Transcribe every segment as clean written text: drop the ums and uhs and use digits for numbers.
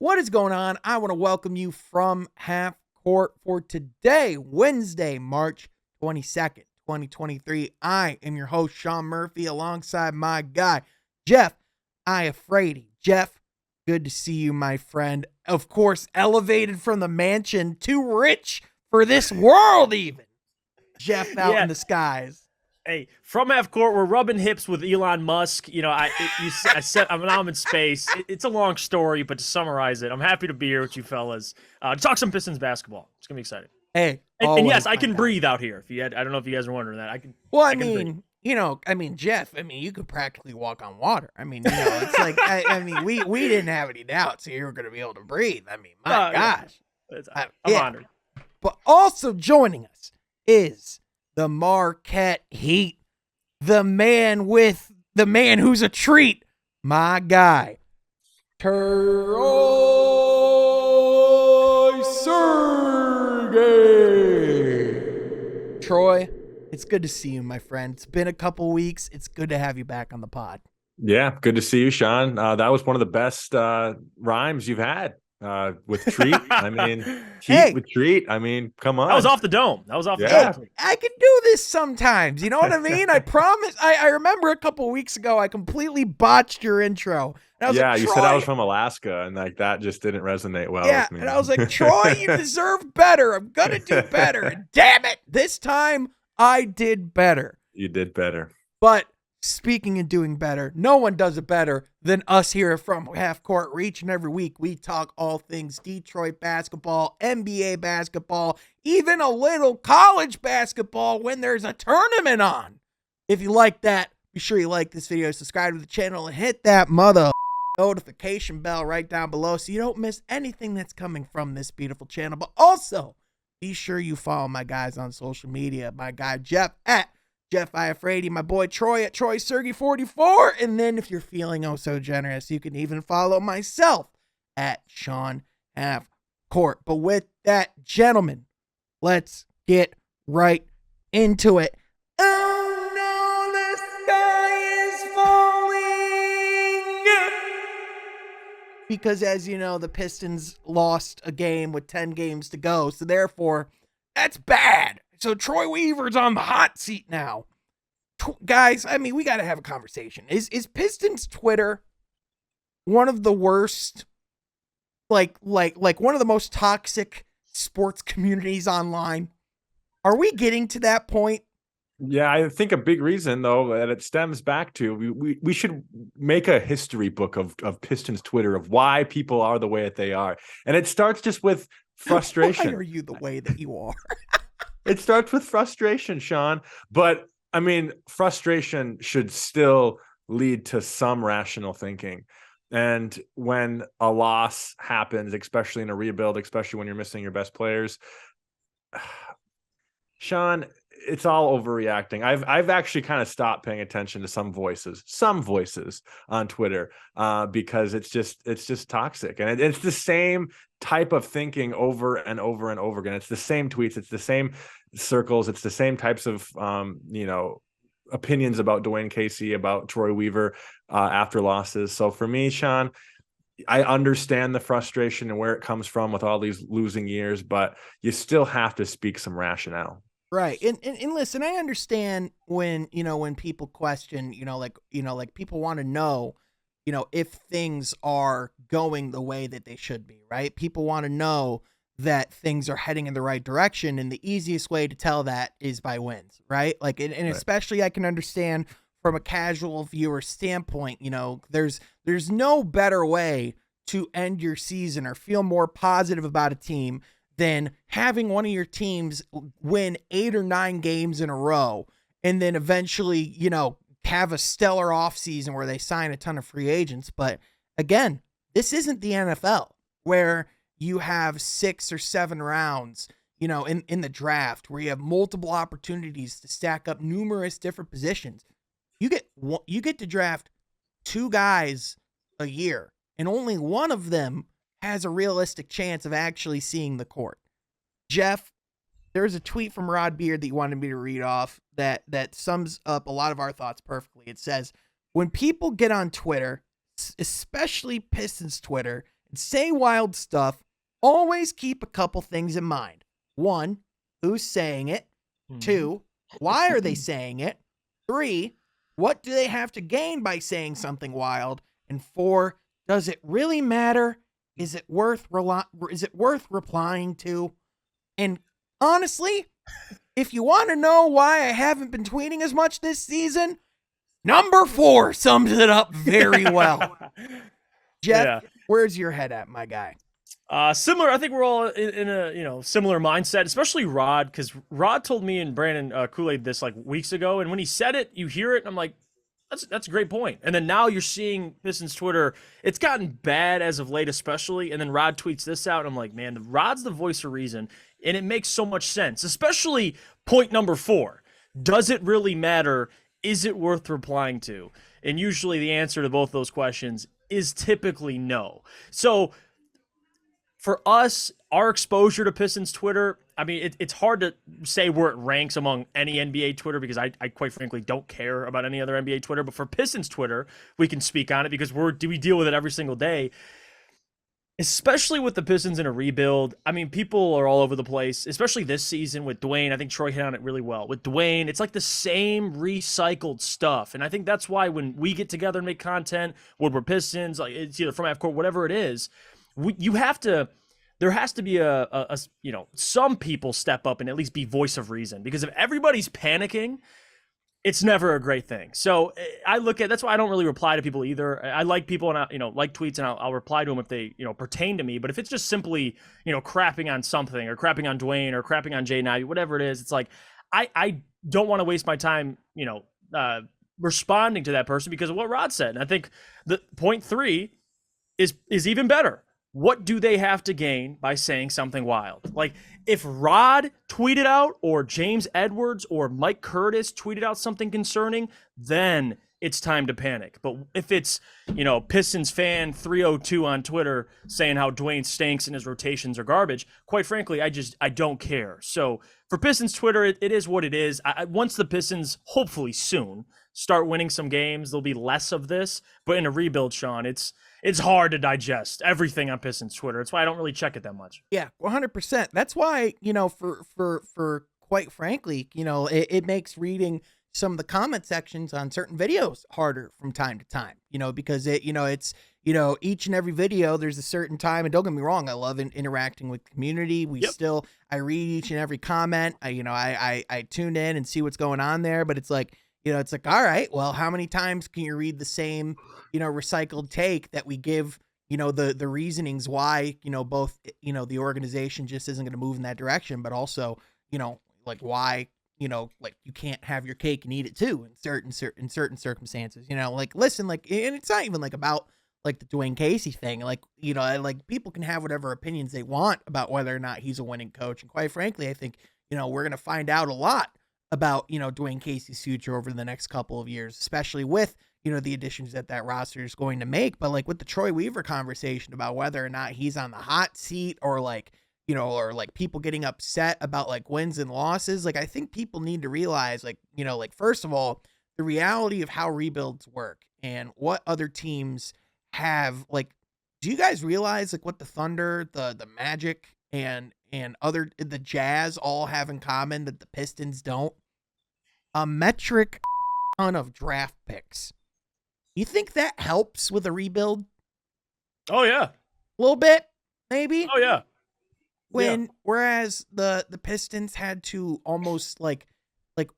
What is going on? I want to welcome you from half court for today, Wednesday, March 22nd, 2023. I am your host, Sean Murphy, alongside my guy, Jeff Iafrady. Jeff, good to see you, my friend. Of course, elevated from the mansion, too rich for this world even. Jeff out in the skies. Hey, from half court, we're rubbing hips with Elon Musk. You know, I said I'm in space. It's a long story, but to summarize it, I'm happy to be here with you fellas. To talk some Pistons basketball. It's gonna be exciting. Hey, and yes, I can breathe out here. I don't know if you guys are wondering that. I can. Well, I can breathe. Jeff, you could practically walk on water. It's like, we didn't have any doubts you were going to be able to breathe. My gosh. I'm honored. But also joining us is the Marquette Heat, the man who's a treat, my guy, Troy Sergey. Troy, it's good to see you, my friend. It's been a couple weeks. It's good to have you back on the pod. Yeah, good to see you, Sean. That was one of the best rhymes you've had with treat. Heat with treat. Come on. That was off the dome. The dome. I can do this sometimes. You know what I mean? I promise. I remember a couple weeks ago, I completely botched your intro. You said I was from Alaska, and that just didn't resonate well with me. And I was like, Troy, you deserve better. I'm going to do better. And damn it, this time I did better. You did better. But speaking of doing better, no one does it better than us here from Half Court. Each and every week, we talk all things Detroit basketball, NBA basketball, even a little college basketball when there's a tournament on. If you like that, be sure you like this video, subscribe to the channel, and hit that notification bell right down below so you don't miss anything that's coming from this beautiful channel. But also, be sure you follow my guys on social media. My guy Jeff at Jeff Iafrady, my boy Troy at Troy Sergey 44. And then if you're feeling oh so generous, you can even follow myself at Sean Half Court. But with that, gentlemen, let's get right into it. Oh no, the sky is falling! Because as you know, the Pistons lost a game with 10 games to go. So therefore, that's bad. So Troy Weaver's on the hot seat now. Guys, we got to have a conversation. Is Pistons Twitter one of the worst, like one of the most toxic sports communities online? Are we getting to that point? Yeah, I think a big reason, though, that it stems back to, we should make a history book of Pistons Twitter, of why people are the way that they are. And it starts just with frustration. Why are you the way that you are? It starts with frustration, Sean. But, frustration should still lead to some rational thinking. And when a loss happens, especially in a rebuild, especially when you're missing your best players, Sean, it's all overreacting. I've actually kind of stopped paying attention to some voices on Twitter because it's just toxic, and it's the same type of thinking over and over and over again. It's the same tweets, it's the same circles, it's the same types of opinions about Dwayne Casey, about Troy Weaver after losses. So for me, Sean, I understand the frustration and where it comes from with all these losing years, but you still have to speak some rationale. Right. And listen, I understand when people question, people want to know, if things are going the way that they should be, right? People want to know that things are heading in the right direction. And the easiest way to tell that is by wins, right? Right. Especially I can understand from a casual viewer standpoint, there's no better way to end your season or feel more positive about a team than having one of your teams win 8 or 9 games in a row and then eventually, have a stellar offseason where they sign a ton of free agents. But again, this isn't the NFL where you have 6 or 7 rounds, in the draft where you have multiple opportunities to stack up numerous different positions. You get to draft 2 guys a year, and only one of them has a realistic chance of actually seeing the court. Jeff, there's a tweet from Rod Beard that you wanted me to read off that sums up a lot of our thoughts perfectly. It says, when people get on Twitter, especially Pistons Twitter, say wild stuff, always keep a couple things in mind. 1, who's saying it? 2, why are they saying it? 3, what do they have to gain by saying something wild? And 4, does it really matter? Is it worth replying to? And honestly, if you want to know why I haven't been tweeting as much this season, number 4 sums it up very well. Jeff, where's your head at, my guy? Similar. I think we're all in a similar mindset, especially Rod, because Rod told me and Brandon Kool-Aid this like weeks ago, and when he said it, you hear it, and I'm like, that's a great point. And then now you're seeing Pistons Twitter. It's gotten bad as of late, especially. And then Rod tweets this out, and I'm like, man, Rod's the voice of reason, and it makes so much sense. Especially point number 4: does it really matter? Is it worth replying to? And usually the answer to both those questions is typically no. So for us, our exposure to Pistons Twitter, I mean, it's hard to say where it ranks among any NBA Twitter because I quite frankly don't care about any other NBA Twitter. But for Pistons Twitter, we can speak on it because we deal with it every single day. Especially with the Pistons in a rebuild. I mean, people are all over the place, especially this season with Dwayne. I think Troy hit on it really well. With Dwayne, it's like the same recycled stuff. And I think that's why when we get together and make content, when we're Pistons, like it's either from half court, whatever it is, there has to be some people step up and at least be voice of reason. Because if everybody's panicking, it's never a great thing. So that's why I don't really reply to people either. I like people and I like tweets and I'll reply to them if they, pertain to me. But if it's just simply, crapping on something or crapping on Dwayne or crapping on Jay Nivey, whatever it is, it's like, I don't want to waste my time, responding to that person because of what Rod said. And I think the point 3 is even better. What do they have to gain by saying something wild? Like if Rod tweeted out or James Edwards or Mike Curtis tweeted out something concerning, then it's time to panic. But if it's, Pistons fan 302 on Twitter saying how Dwayne stinks and his rotations are garbage, quite frankly, I don't care. So for Pistons Twitter, it is what it is. Once the Pistons, hopefully soon, start winning some games, there'll be less of this. But in a rebuild, Sean, it's hard to digest everything on Pistons Twitter. That's why I don't really check it that much. Yeah, 100%. That's why, for quite frankly, it makes reading some of the comment sections on certain videos harder from time to time, because it's each and every video, there's a certain time. And don't get me wrong, I love interacting with the community. I read each and every comment. I tune in and see what's going on there, but it's like, all right, well, how many times can you read the same, recycled take that we give, the reasonings why, both, the organization just isn't going to move in that direction, but also, like why, like you can't have your cake and eat it too in certain circumstances, like, listen, like, and it's not even like about like the Dwayne Casey thing. Like, like people can have whatever opinions they want about whether or not he's a winning coach. And quite frankly, I think, we're going to find out a lot about, Dwayne Casey's future over the next couple of years, especially with, the additions that roster is going to make. But like with the Troy Weaver conversation about whether or not he's on the hot seat or like, or like people getting upset about like wins and losses. Like, I think people need to realize like, like first of all, the reality of how rebuilds work and what other teams have. Like, do you guys realize like what the Thunder, the Magic and the Jazz all have in common that the Pistons don't? A metric ton of draft picks. You think that helps with a rebuild? Oh yeah. A little bit, maybe? Oh yeah. Whereas the Pistons had to almost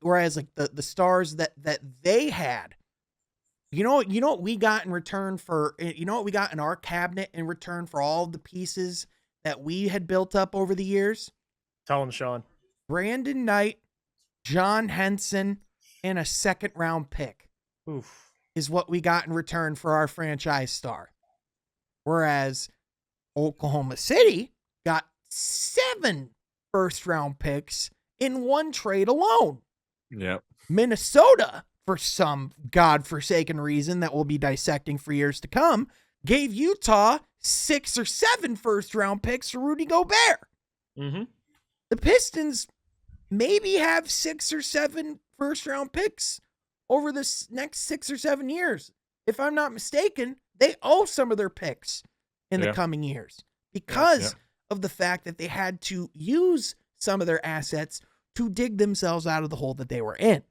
whereas like the stars that they had, what we got in return for, what we got in our cabinet in return for all the pieces that we had built up over the years? Tell him, Sean. Brandon Knight, John Henson, and a second round pick. Oof. Is what we got in return for our franchise star. Whereas Oklahoma City got 7 first-round picks in one trade alone. Yep. Minnesota, for some godforsaken reason that we'll be dissecting for years to come, gave Utah 6 or 7 first-round picks for Rudy Gobert. Mm-hmm. The Pistons maybe have 6 or 7 first-round picks over the next 6 or 7 years. If I'm not mistaken, they owe some of their picks in the Yeah. coming years Yeah. because of the fact that they had to use some of their assets to dig themselves out of the hole that they were in.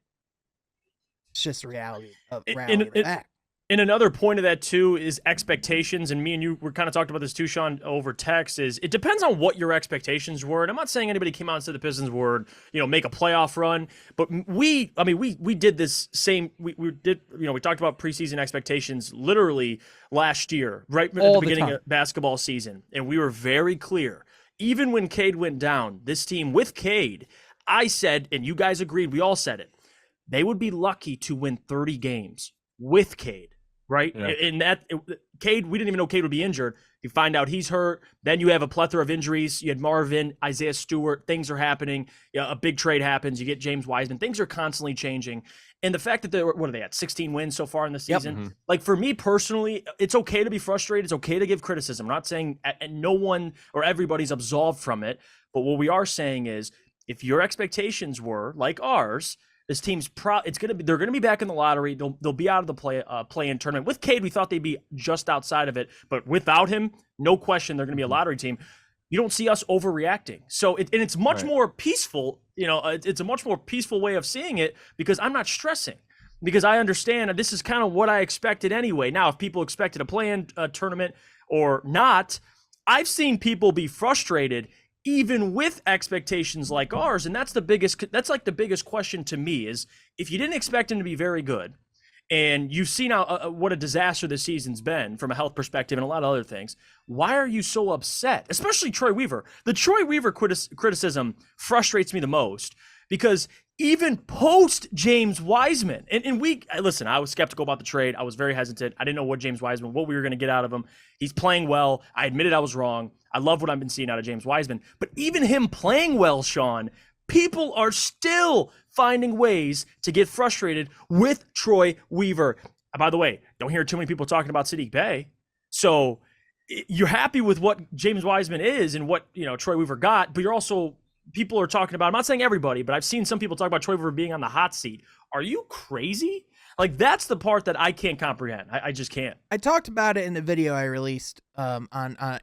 It's just the reality of In, the fact. And another point of that too is expectations, and me and you were kind of talked about this too, Sean, over text. Is it depends on what your expectations were. And I'm not saying anybody came out and said the Pistons would, make a playoff run, but we did this same. We did, we talked about preseason expectations literally last year, right at the beginning of basketball season, and we were very clear. Even when Cade went down, this team with Cade, I said, and you guys agreed, we all said it, they would be lucky to win 30 games with Cade. Right. Yeah. In that, Cade, we didn't even know Cade would be injured. You find out he's hurt. Then you have a plethora of injuries. You had Marvin, Isaiah Stewart. Things are happening. A big trade happens. You get James Wiseman. Things are constantly changing. And the fact that what are they at? 16 wins so far in the season. Mm-hmm. Like for me personally, it's okay to be frustrated. It's okay to give criticism. I'm not saying no one or everybody's absolved from it. But what we are saying is if your expectations were like ours, this team's they're gonna be back in the lottery. They'll be out of the play-in tournament. With Cade, we thought they'd be just outside of it, but without him, no question they're gonna be a lottery team. You don't see us overreacting. So it's much more peaceful. It's a much more peaceful way of seeing it because I'm not stressing because I understand that this is kind of what I expected anyway. Now, if people expected a play-in tournament or not, I've seen people be frustrated even with expectations like ours. And that's the biggest question to me is if you didn't expect him to be very good and you've seen what a disaster this season's been from a health perspective and a lot of other things, why are you so upset? Especially Troy Weaver. The Troy Weaver criticism frustrates me the most because even post James Wiseman, and listen, I was skeptical about the trade. I was very hesitant. I didn't know what we were going to get out of him. He's playing well. I admitted I was wrong. I love what I've been seeing out of James Wiseman. But even him playing well, Sean, people are still finding ways to get frustrated with Troy Weaver. By the way, don't hear too many people talking about Sadiq Bey. So you're happy with what James Wiseman is and what Troy Weaver got, but you're also people are talking about, I'm not saying everybody, but I've seen some people talk about Troy Weaver being on the hot seat. Are you crazy? Like, that's the part that I can't comprehend. I just can't. I talked about it in the video I released on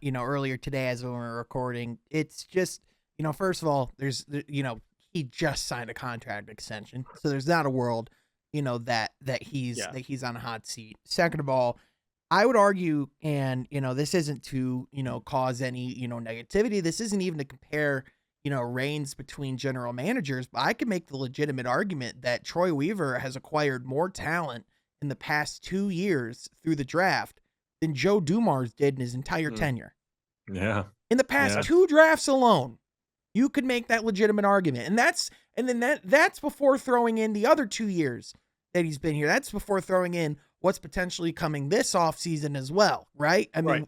earlier today as we were recording. It's just, first of all, he just signed a contract extension. So there's not a world, that he's on a hot seat. Second of all, I would argue, and, this isn't to, cause any, negativity. This isn't even to compare reigns between general managers, but I could make the legitimate argument that Troy Weaver has acquired more talent in the past 2 years through the draft than Joe Dumars did in his entire tenure. Yeah. In the past 2 drafts alone, you could make that legitimate argument. And that's before throwing in the other 2 years that he's been here. That's before throwing in what's potentially coming this offseason as well, right? I mean,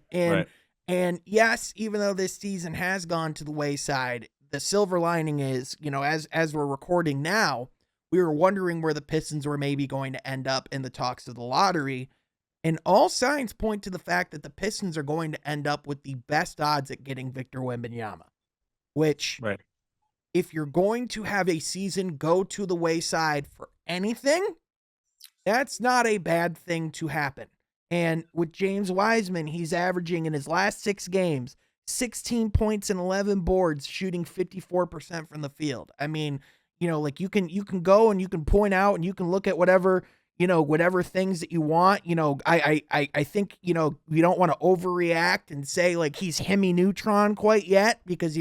and yes, even though this season has gone to the wayside, the silver lining is, as we're recording now, we were wondering where the Pistons were maybe going to end up in the talks of the lottery. And all signs point to the fact that the Pistons are going to end up with the best odds at getting Victor Wembanyama, which, if you're going to have a season go to the wayside for anything, that's not a bad thing to happen. And with James Wiseman, he's averaging in his last 6 games, 16 points and 11 boards, shooting 54% from the field. I mean, you can go and you can point out and you can look at whatever things that you want. I think, we don't want to overreact and say like he's Hemi Neutron quite yet because,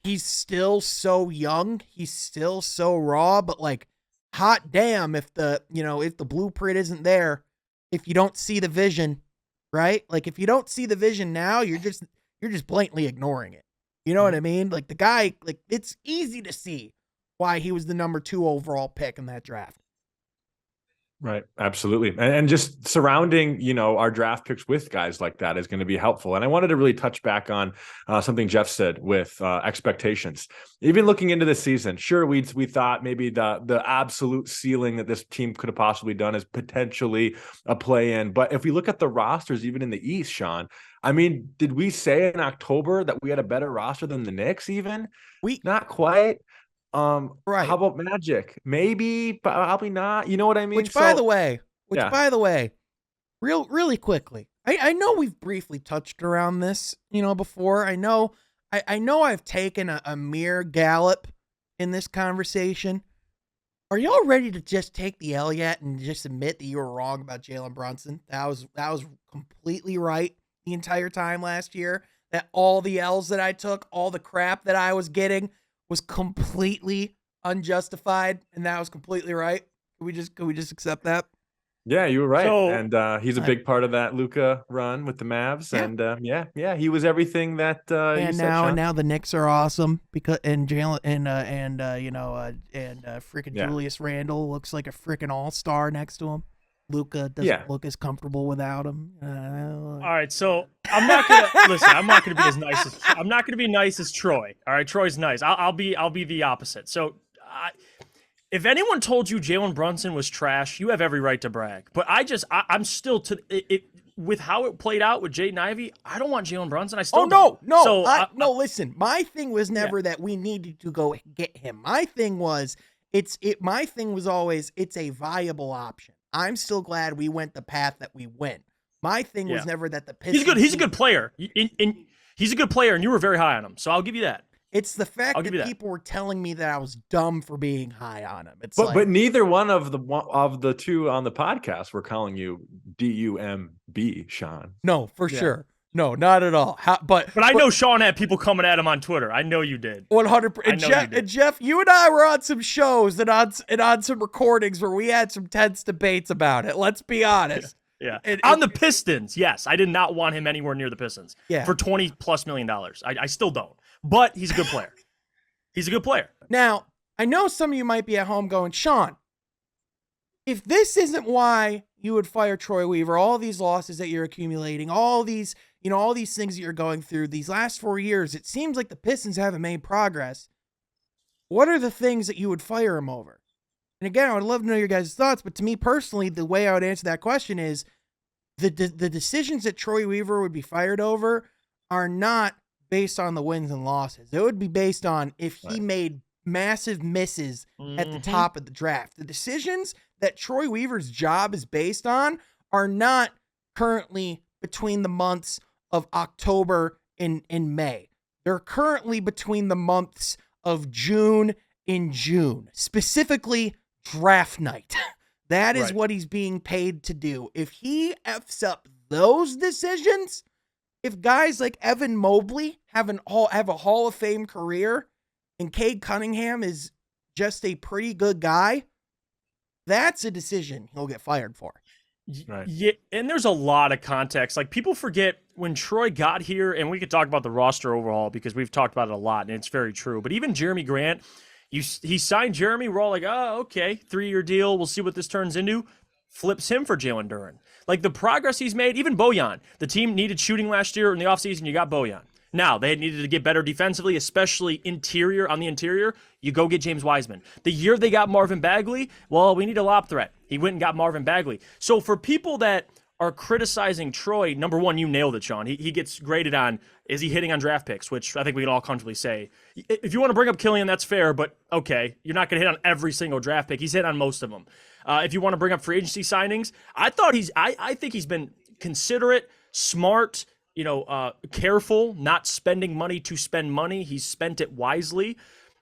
he's still so young. He's still so raw, but like, hot damn if the blueprint isn't there, if you don't see the vision, right? Like if you don't see the vision now, you're just blatantly ignoring it. You know what I mean? Like the guy, like it's easy to see why he was the number 2 overall pick in that draft. Right. Absolutely. And just surrounding, our draft picks with guys like that is going to be helpful. And I wanted to really touch back on something Jeff said with expectations. Even looking into this season, sure, we thought maybe the absolute ceiling that this team could have possibly done is potentially a play-in. But if we look at the rosters, even in the East, Sean, I mean, did we say in October that we had a better roster than the Knicks even? Not quite. How about Magic? Maybe, probably not. You know what I mean? By the way, really quickly, I know we've briefly touched around this, before. I know I've taken a mere gallop in this conversation. Are y'all ready to just take the L yet and just admit that you were wrong about Jalen Brunson? That was completely right the entire time last year. That all the L's that I took, all the crap that I was getting was completely unjustified, and that was completely right. Can we just accept that? Yeah, you were right. So- And he's a big part of that Luka run with the Mavs. Yeah. And he was everything that you And said, Sean. now the Knicks are awesome because Jalen freaking Yeah. Julius Randle looks like a freaking all-star next to him. Luka doesn't look as comfortable without him. All right, so I'm not gonna listen. I'm not gonna be as nice as I'm not gonna be nice as Troy. All right, Troy's nice. I'll be the opposite. So, if anyone told you Jalen Brunson was trash, you have every right to brag. But I'm still with how it played out with Jaden Ivey. I don't want Jalen Brunson. I still no. So no. Listen, my thing was never that we needed to go get him. My thing was My thing was always it's a viable option. I'm still glad we went the path that we went. My thing was never that the Pistons. He's a good player. He's a good player, and you were very high on him. So I'll give you that. It's the fact that people were telling me that I was dumb for being high on him. But neither one of the two on the podcast were calling you DUMB, Sean. No, for sure. No, not at all. But I know Sean had people coming at him on Twitter. I know you did. 100%. And Jeff, you and I were on some shows and on some recordings where we had some tense debates about it. Let's be honest. Yeah. On the Pistons, yes. I did not want him anywhere near the Pistons. Yeah. For $20+ million. I still don't. But he's a good player. He's a good player. Now, I know some of you might be at home going, Sean, if this isn't why you would fire Troy Weaver, all these losses that you're accumulating, all these things that you're going through these last 4 years, it seems like the Pistons haven't made progress. What are the things that you would fire him over? And again, I would love to know your guys' thoughts, but to me personally, the way I would answer that question is the decisions that Troy Weaver would be fired over are not based on the wins and losses. It would be based on if he made massive misses at the top of the draft. The decisions that Troy Weaver's job is based on are not currently between the months of October and May. They're currently between the months of June and June, specifically draft night. That is what he's being paid to do. If he F's up those decisions, if guys like Evan Mobley have a Hall of Fame career and Cade Cunningham is just a pretty good guy, that's a decision he'll get fired for. Right. Yeah, and there's a lot of context. Like, people forget when Troy got here, and we could talk about the roster overhaul because we've talked about it a lot, and it's very true. But even Jeremy Grant, he signed Jeremy. We're all like, oh, okay, 3-year deal. We'll see what this turns into. Flips him for Jalen Duren. Like, the progress he's made, even Bojan. The team needed shooting last year in the offseason. You got Bojan. Now, they needed to get better defensively, especially on the interior. You go get James Wiseman. The year they got Marvin Bagley, well, we need a lob threat. He went and got Marvin Bagley. So for people that are criticizing Troy, number one, you nailed it, Sean. He gets graded on, is he hitting on draft picks, which I think we can all comfortably say. If you want to bring up Killian, that's fair, but okay, you're not going to hit on every single draft pick. He's hit on most of them. If you want to bring up free agency signings, I think he's been considerate, smart, careful, not spending money to spend money. He's spent it wisely.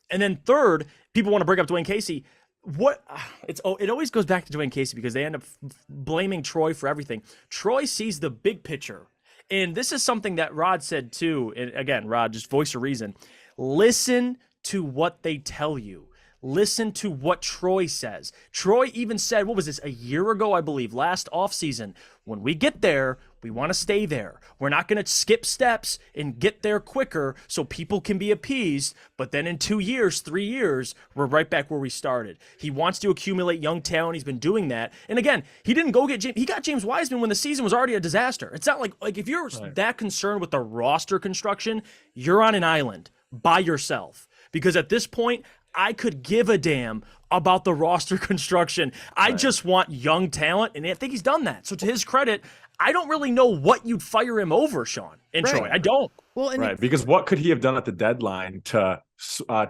And then third, people want to bring up Dwayne Casey. It always goes back to Dwayne Casey because they end up blaming Troy for everything. Troy sees the big picture. And this is something that Rod said too. And again, Rod, just voice of reason. Listen to what they tell you. Listen to what Troy says. Troy even said, what was this, a year ago, I believe, last offseason, when we get there, we want to stay there. We're not going to skip steps and get there quicker so people can be appeased. But then in 2 years, 3 years, we're right back where we started. He wants to accumulate young talent. He's been doing that. And again, he didn't go get James. He got James Wiseman when the season was already a disaster. It's not like if you're that concerned with the roster construction, you're on an island by yourself. Because at this point, I could give a damn about the roster construction. I just want young talent, and I think he's done that. So to his credit, I don't really know what you'd fire him over, Sean and Troy. I don't. Well, because what could he have done at the deadline to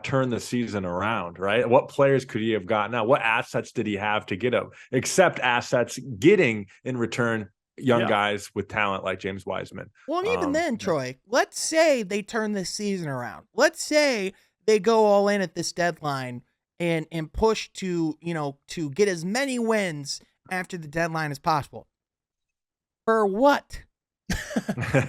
turn the season around, right? What players could he have gotten out? What assets did he have to get him? Except assets getting in return young guys with talent like James Wiseman. Well, and even then, Troy, let's say they turn this season around. Let's say they go all in at this deadline and push to, to get as many wins after the deadline as possible. For what?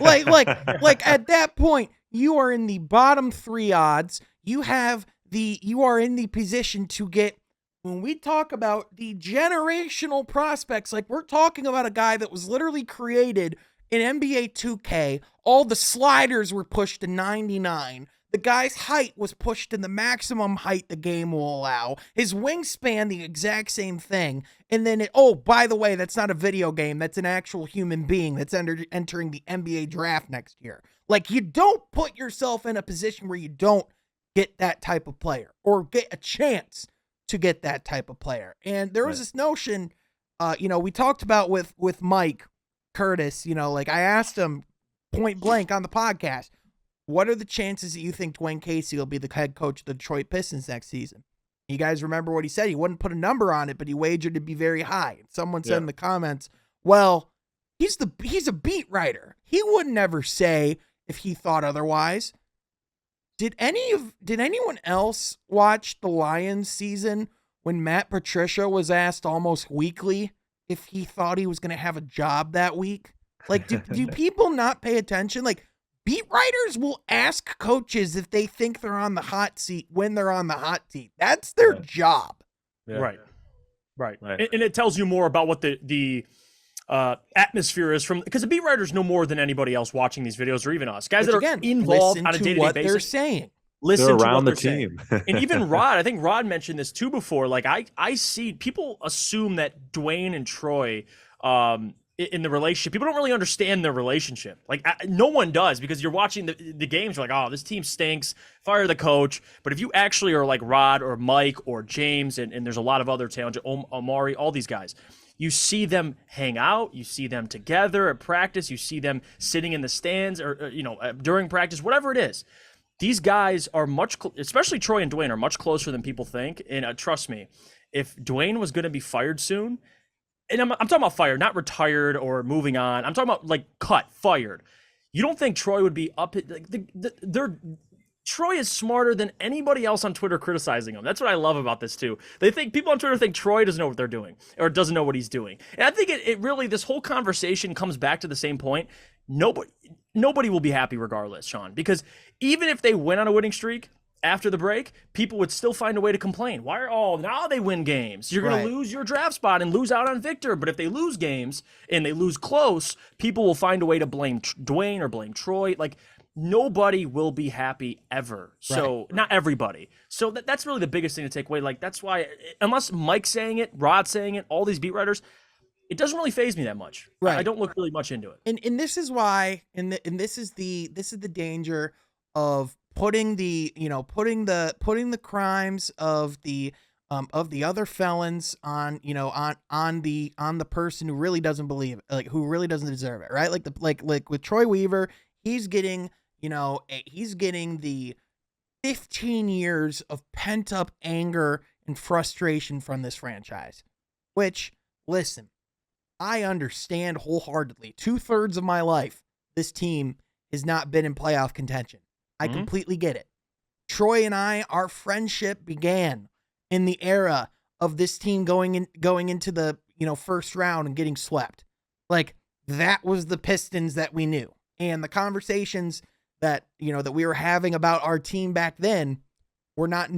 like at that point, you are in the bottom 3 odds. You are in the position to get, when we talk about the generational prospects, like we're talking about a guy that was literally created in NBA 2K. All the sliders were pushed to 99. The guy's height was pushed to the maximum height the game will allow. His wingspan, the exact same thing. And then, by the way, that's not a video game. That's an actual human being that's entering the NBA draft next year. Like, you don't put yourself in a position where you don't get that type of player or get a chance to get that type of player. And there was this notion, we talked about with Mike Curtis, like I asked him point blank on the podcast, what are the chances that you think Dwayne Casey will be the head coach of the Detroit Pistons next season? You guys remember what he said? He wouldn't put a number on it, but he wagered to be very high. Someone said in the comments, well, he's a beat writer. He would never say if he thought otherwise. Did anyone else watch the Lions season when Matt Patricia was asked almost weekly if he thought he was going to have a job that week? Like, do people not pay attention? Like, beat writers will ask coaches if they think they're on the hot seat when they're on the hot seat. That's their job. Yeah. Right. And it tells you more about what the atmosphere is because the beat writers know more than anybody else watching these videos, or even us guys that are involved on a day-to-day basis. They're saying. Listen they're around to the team. And even Rod, I think Rod mentioned this too before. Like I see people assume that Dwayne and Troy, in the relationship, people don't really understand their relationship. Like no one does, because you're watching the games, you're like, oh, this team stinks, fire the coach. But if you actually are like Rod or Mike or James, and there's a lot of other talent, Omari, all these guys, you see them hang out, you see them together at practice, you see them sitting in the stands or during practice, whatever it is. These guys are especially Troy and Dwayne, are much closer than people think. And trust me, if Dwayne was going to be fired soon, and I'm talking about fired, not retired or moving on. I'm talking about like fired. You don't think Troy would be up? Like Troy is smarter than anybody else on Twitter criticizing him. That's what I love about this too. People on Twitter think Troy doesn't know what they're doing or doesn't know what he's doing. And I think it really, this whole conversation comes back to the same point. Nobody will be happy regardless, Sean, because even if they went on a winning streak after the break, people would still find a way to complain. Now they win games. You're going to lose your draft spot and lose out on Victor. But if they lose games and they lose close, people will find a way to blame Dwayne or blame Troy. Like, nobody will be happy ever. So not everybody. So that's really the biggest thing to take away. Like, that's why, unless Mike's saying it, Rod's saying it, all these beat writers, it doesn't really faze me that much. I don't look really much into it. And this is why, and this is the danger of putting the crimes of the other felons on the person who really doesn't believe it, like who really doesn't deserve it, right? Like with Troy Weaver, he's getting the 15 years of pent up anger and frustration from this franchise, which, listen, I understand wholeheartedly. 2/3 of my life, this team has not been in playoff contention. I completely get it. Troy and I, our friendship began in the era of this team going into the first round and getting swept. Like, that was the Pistons that we knew, and the conversations that that we were having about our team back then were not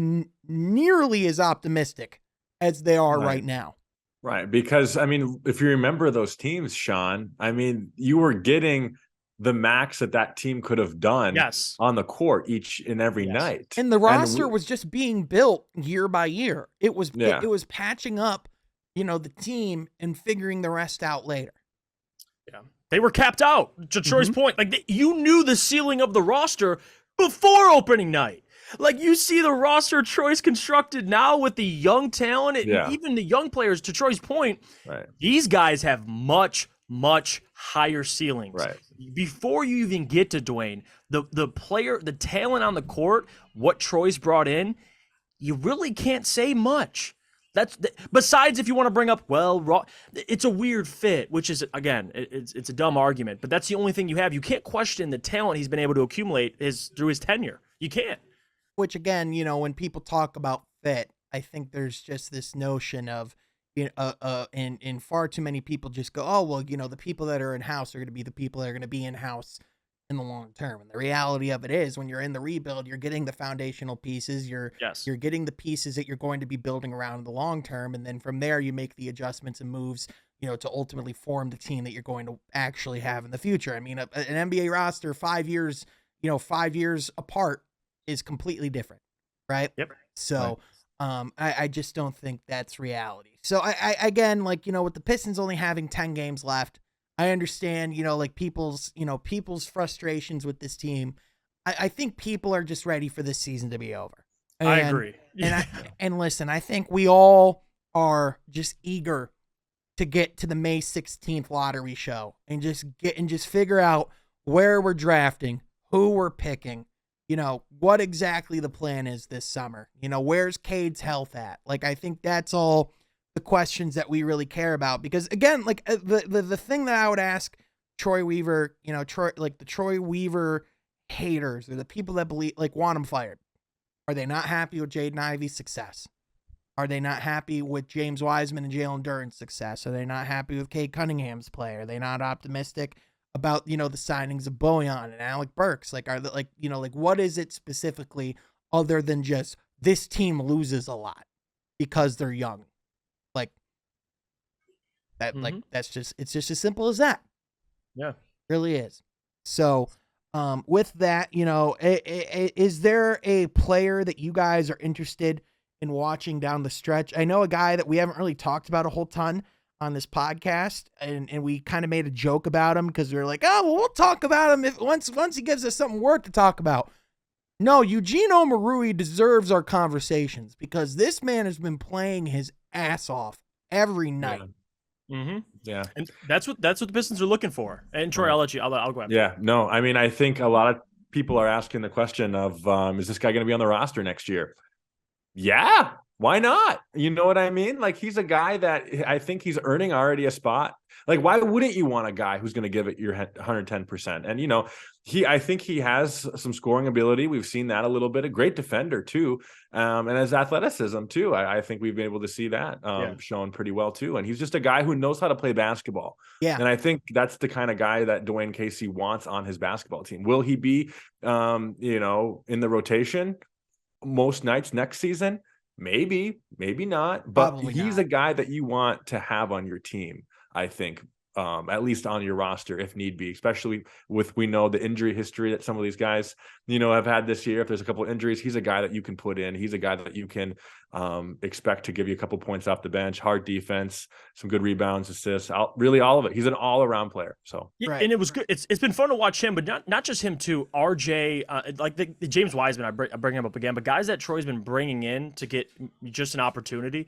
nearly as optimistic as they are right now. Right, because I mean, if you remember those teams, Sean, I mean, you were getting the max that team could have done on the court each and every night. And the roster was just being built year by year. It was it was patching up, the team and figuring the rest out later. Yeah. They were capped out, to Troy's point. Like, you knew the ceiling of the roster before opening night. Like, you see the roster Troy's constructed now with the young talent and even the young players, to Troy's point, these guys have much, much higher ceilings. Right. Before you even get to Dwayne, the talent on the court, what Troy's brought in, you really can't say much. Besides, if you want to bring up, well, it's a weird fit, which is, again, it's a dumb argument, but that's the only thing you have. You can't question the talent he's been able to accumulate through his tenure. You can't. Which again, when people talk about fit, I think there's just this notion of, and far too many people just go, oh well, the people that are in house are going to be the people that are going to be in house in the long term. And the reality of it is, when you're in the rebuild, you're getting the foundational pieces. You're getting the pieces that you're going to be building around in the long term, and then from there you make the adjustments and moves, to ultimately form the team that you're going to actually have in the future. I mean, an NBA roster 5 years, 5 years apart is completely different, right? Yep. So, I just don't think that's reality. So I again, with the Pistons only having 10 games left, I understand, people's frustrations with this team. I think people are just ready for this season to be over. And, I agree. And listen, I think we all are just eager to get to the May 16th lottery show and just figure out where we're drafting, who we're picking, what exactly the plan is this summer. Where's Cade's health at? I think that's all the questions that we really care about, because again, the thing that I would ask Troy Weaver, the Troy Weaver haters, or the people that want him fired, are they not happy with Jaden Ivey's success? Are they not happy with James Wiseman and Jalen Duren's success? Are they not happy with Cade Cunningham's play? Are they not optimistic about, the signings of Bojan and Alec Burks? Are they what is it specifically, other than just this team loses a lot because they're young? That it's just as simple as that. Yeah, it really is. So, with that, is there a player that you guys are interested in watching down the stretch? I know a guy that we haven't really talked about a whole ton on this podcast, and we kind of made a joke about him because we were like, oh, well, we'll talk about him once he gives us something worth to talk about. No, Eugene Omoruyi deserves our conversations, because this man has been playing his ass off every night. Mm-hmm. Yeah, and that's what the Pistons are looking for. And Troy, I'll let you. I'll go after. Yeah, no, I mean, I think a lot of people are asking the question of, is this guy going to be on the roster next year? Yeah, why not? You know what I mean? He's a guy that I think he's earning already a spot. Why wouldn't you want a guy who's going to give it your 110%? And, I think he has some scoring ability. We've seen that a little bit. A great defender too. And his athleticism too. I think we've been able to see that shown pretty well too. And he's just a guy who knows how to play basketball. Yeah. And I think that's the kind of guy that Dwayne Casey wants on his basketball team. Will he be, in the rotation most nights next season? Maybe not, but Probably he's not. a guy that you want to have on your team, I think, at least on your roster if need be, especially with, we know the injury history that some of these guys, have had this year. If there's a couple of injuries, he's a guy that you can put in. He's a guy that you can expect to give you a couple points off the bench, hard defense, some good rebounds, assists, really all of it. He's an all-around player. So yeah, right. And it was good. It's been fun to watch him, but not just him too. RJ, the James Wiseman, I bring him up again, but guys that Troy's been bringing in to get just an opportunity,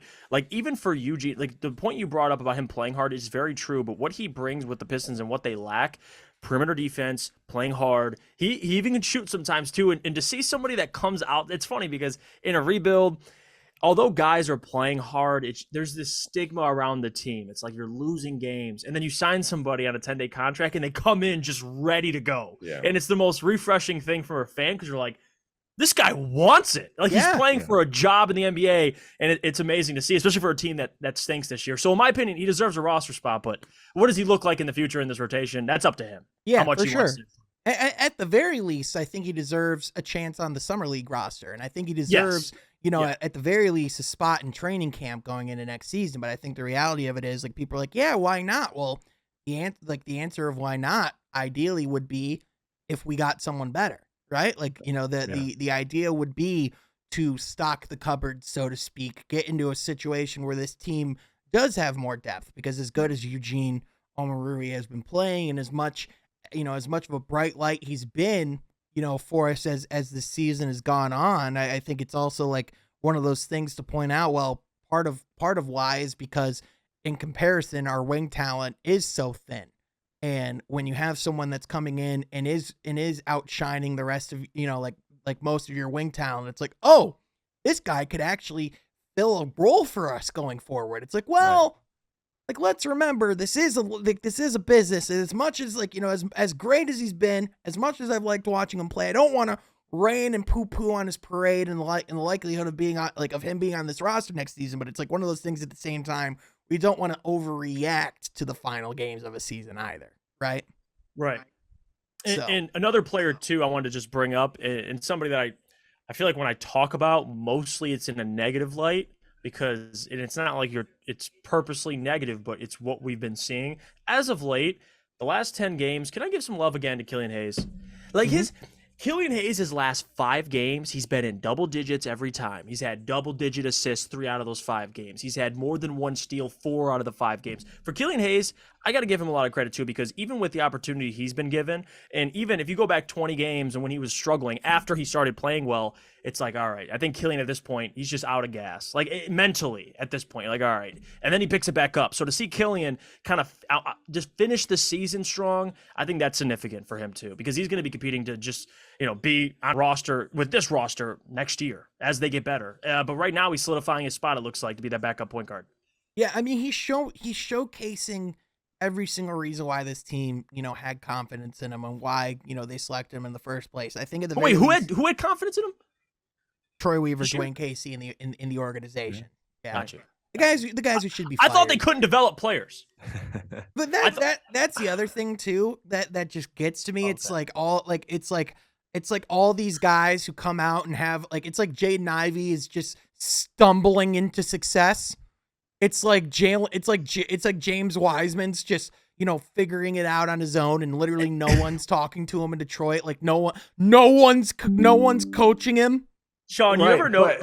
even for Eugene, the point you brought up about him playing hard is very true. But what he brings with the Pistons and what they lack, perimeter defense, playing hard. He even can shoot sometimes too. And to see somebody that comes out, it's funny because in a rebuild, although guys are playing hard, there's this stigma around the team. It's like you're losing games. And then you sign somebody on a 10-day contract and they come in just ready to go. Yeah. And it's the most refreshing thing for a fan, because you're like, this guy wants it. He's playing for a job in the NBA, and it's amazing to see, especially for a team that stinks this year. So in my opinion, he deserves a roster spot, but what does he look like in the future in this rotation? That's up to him. Yeah, how much for he sure. wants to. At the very least, I think he deserves a chance on the Summer League roster, and I think he deserves, at the very least, a spot in training camp going into next season. But I think the reality of it is, people are like, yeah, why not? Well, the answer of why not ideally would be if we got someone better, right? The idea would be to stock the cupboard, so to speak, get into a situation where this team does have more depth, because as good as Eugene Omoruyi has been playing, and as much of a bright light he's been, for us as the season has gone on, I think it's also one of those things to point out. Well, part of why is because in comparison, our wing talent is so thin. And when you have someone that's coming in and is outshining the rest of, most of your wing talent, it's like, oh, this guy could actually fill a role for us going forward. It's like, well, like, let's remember this is a business. And as much as like, as great as he's been, as much as I've liked watching him play, I don't want to rain and poo on his parade and the likelihood of being on, like, of him being on this roster next season. But it's like one of those things at the same time, we don't want to overreact to the final games of a season either. Right. Right. So. And another player too, I wanted to just bring up, and somebody that I feel like when I talk about, mostly it's in a negative light, because it's not like it's purposely negative, but it's what we've been seeing as of late. The last 10 games, can I give some love again to Killian Hayes? Like Killian Hayes' last 5 games, he's been in double digits every time. He's had double-digit assists 3 out of those 5 games. He's had more than 1 steal 4 out of the 5 games. For Killian Hayes, I got to give him a lot of credit too, because even with the opportunity he's been given, and even if you go back 20 games and when he was struggling after he started playing well, it's like, all right, I think Killian at this point, he's just out of gas. Like mentally at this point, like, all right. And then he picks it back up. So to see Killian kind of just finish the season strong, I think that's significant for him too, because he's going to be competing to just, be on roster with this roster next year as they get better. But right now he's solidifying his spot, it looks like, to be that backup point guard. Yeah, I mean, he's showcasing every single reason why this team, had confidence in him and why, they selected him in the first place. I think at the who had confidence in him? Troy Weaver, Dwayne Casey in the organization. Yeah. Gotcha. The guys who should be fired. I thought they couldn't develop players. But that's the other thing too that just gets to me. Okay. It's like all these guys who come out and have, like, it's like Jaden Ivey is just stumbling into success. It's like James Wiseman's just, figuring it out on his own, and literally no one's talking to him in Detroit. Like no one's coaching him. Sean, you ever know?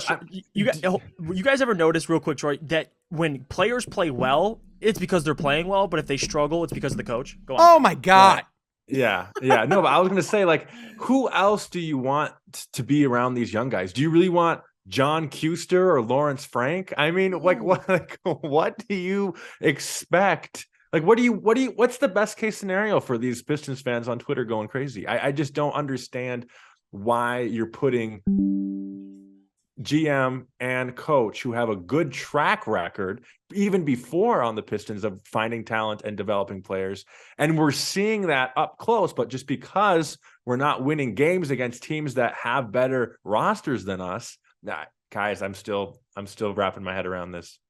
You guys ever notice, real quick, Troy, that when players play well, it's because they're playing well, but if they struggle, it's because of the coach? Go on. Oh my God. Yeah. No, but I was gonna say, like, who else do you want to be around these young guys? Do you really want John Kuster or Lawrence Frank? I mean, what do you expect? Like, what's the best case scenario for these Pistons fans on Twitter going crazy? I just don't understand why you're putting GM and coach who have a good track record even before on the Pistons of finding talent and developing players. And we're seeing that up close, but just because we're not winning games against teams that have better rosters than us, guys, I'm still wrapping my head around this.